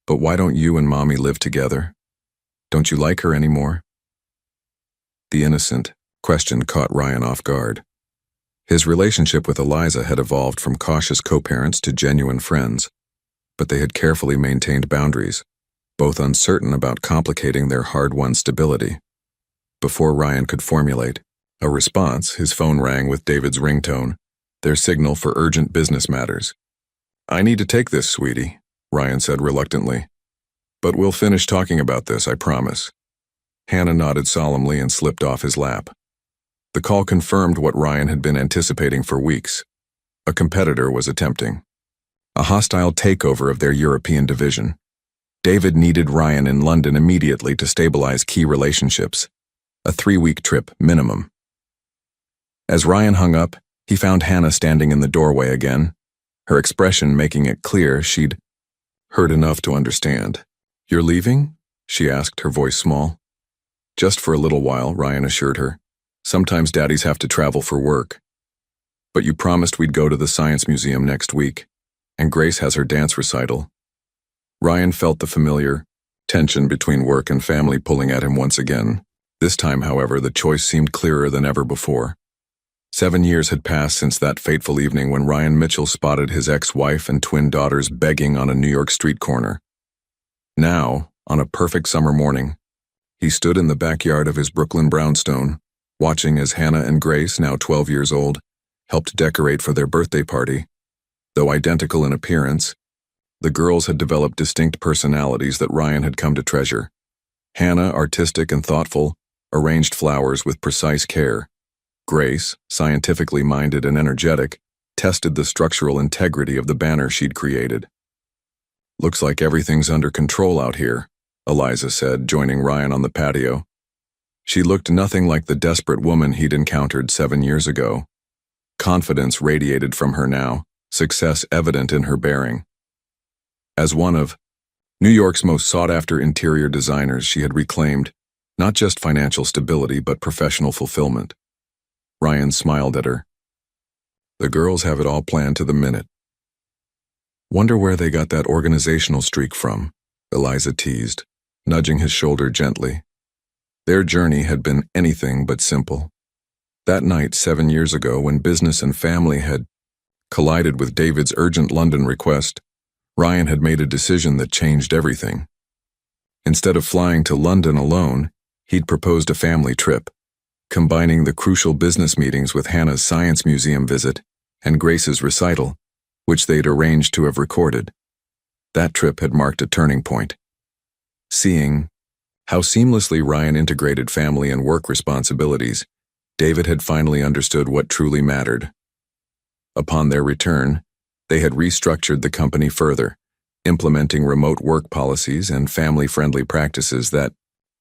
"But why don't you and Mommy live together? Don't you like her anymore?" The innocent question caught Ryan off guard. His relationship with Eliza had evolved from cautious co-parents to genuine friends, but they had carefully maintained boundaries, both uncertain about complicating their hard-won stability. Before Ryan could formulate a response, his phone rang with David's ringtone, their signal for urgent business matters. "I need to take this, sweetie," Ryan said reluctantly. "But we'll finish talking about this, I promise." Hannah nodded solemnly and slipped off his lap. The call confirmed what Ryan had been anticipating for weeks. A competitor was attempting a hostile takeover of their European division. David needed Ryan in London immediately to stabilize key relationships, a 3-week trip minimum. As Ryan hung up, he found Hannah standing in the doorway again, her expression making it clear she'd heard enough to understand. "You're leaving?" she asked, her voice small. "Just for a little while," Ryan assured her. "Sometimes daddies have to travel for work. But you promised we'd go to the Science Museum next week, and Grace has her dance recital." Ryan felt the familiar tension between work and family pulling at him once again. This time, however, the choice seemed clearer than ever before. 7 years had passed since that fateful evening when Ryan Mitchell spotted his ex-wife and twin daughters begging on a New York street corner. Now, on a perfect summer morning, he stood in the backyard of his Brooklyn brownstone, watching as Hannah and Grace, now 12 years old, helped decorate for their birthday party. Though identical in appearance, the girls had developed distinct personalities that Ryan had come to treasure. Hannah, artistic and thoughtful, arranged flowers with precise care. Grace, scientifically minded and energetic, tested the structural integrity of the banner she'd created. "Looks like everything's under control out here," Eliza said, joining Ryan on the patio. She looked nothing like the desperate woman he'd encountered 7 years ago. Confidence radiated from her now, success evident in her bearing. As one of New York's most sought-after interior designers, she had reclaimed not just financial stability but professional fulfillment. Ryan smiled at her. "The girls have it all planned to the minute." "Wonder where they got that organizational streak from," Eliza teased, nudging his shoulder gently. Their journey had been anything but simple. That night 7 years ago, when business and family had collided with David's urgent London request, Ryan had made a decision that changed everything. Instead of flying to London alone, he'd proposed a family trip. combining the crucial business meetings with Hannah's science museum visit and Grace's recital, which they'd arranged to have recorded. That trip had marked a turning point. Seeing how seamlessly Ryan integrated family and work responsibilities, David had finally understood what truly mattered. Upon their return, they had restructured the company further, implementing remote work policies and family-friendly practices that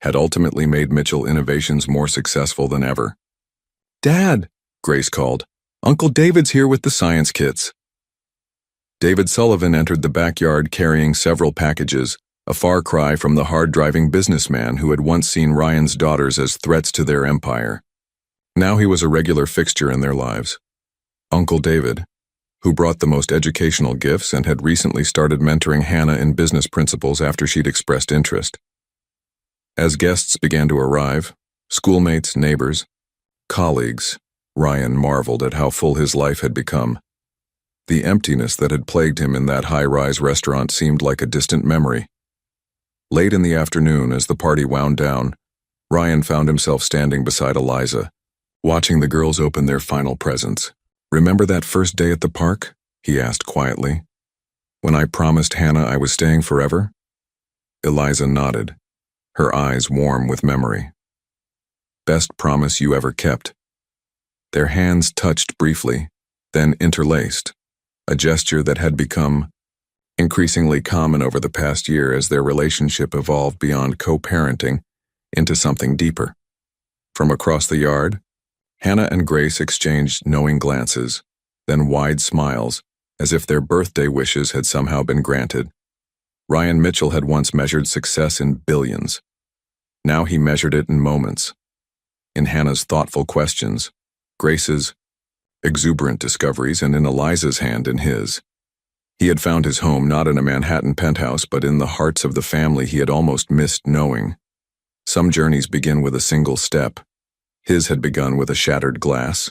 had ultimately made Mitchell Innovations more successful than ever. "Dad," Grace called, "Uncle David's here with the science kits." David Sullivan entered the backyard carrying several packages, a far cry from the hard-driving businessman who had once seen Ryan's daughters as threats to their empire. Now he was a regular fixture in their lives. Uncle David, who brought the most educational gifts and had recently started mentoring Hannah in business principles after she'd expressed interest. As guests began to arrive, schoolmates, neighbors, colleagues, Ryan marveled at how full his life had become. The emptiness that had plagued him in that high-rise restaurant seemed like a distant memory. Late in the afternoon, as the party wound down, Ryan found himself standing beside Eliza, watching the girls open their final presents. "Remember that first day at the park?" he asked quietly. "When I promised Hannah I was staying forever?" Eliza nodded, her eyes warm with memory. "Best promise you ever kept." Their hands touched briefly, then interlaced, a gesture that had become increasingly common over the past year as their relationship evolved beyond co-parenting into something deeper. From across the yard, Hannah and Grace exchanged knowing glances, then wide smiles, as if their birthday wishes had somehow been granted. Ryan Mitchell had once measured success in billions. Now he measured it in moments. In Hannah's thoughtful questions, Grace's exuberant discoveries, and in Eliza's hand in his. He had found his home not in a Manhattan penthouse, but in the hearts of the family he had almost missed knowing. Some journeys begin with a single step. His had begun with a shattered glass,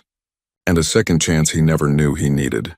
and a second chance he never knew he needed.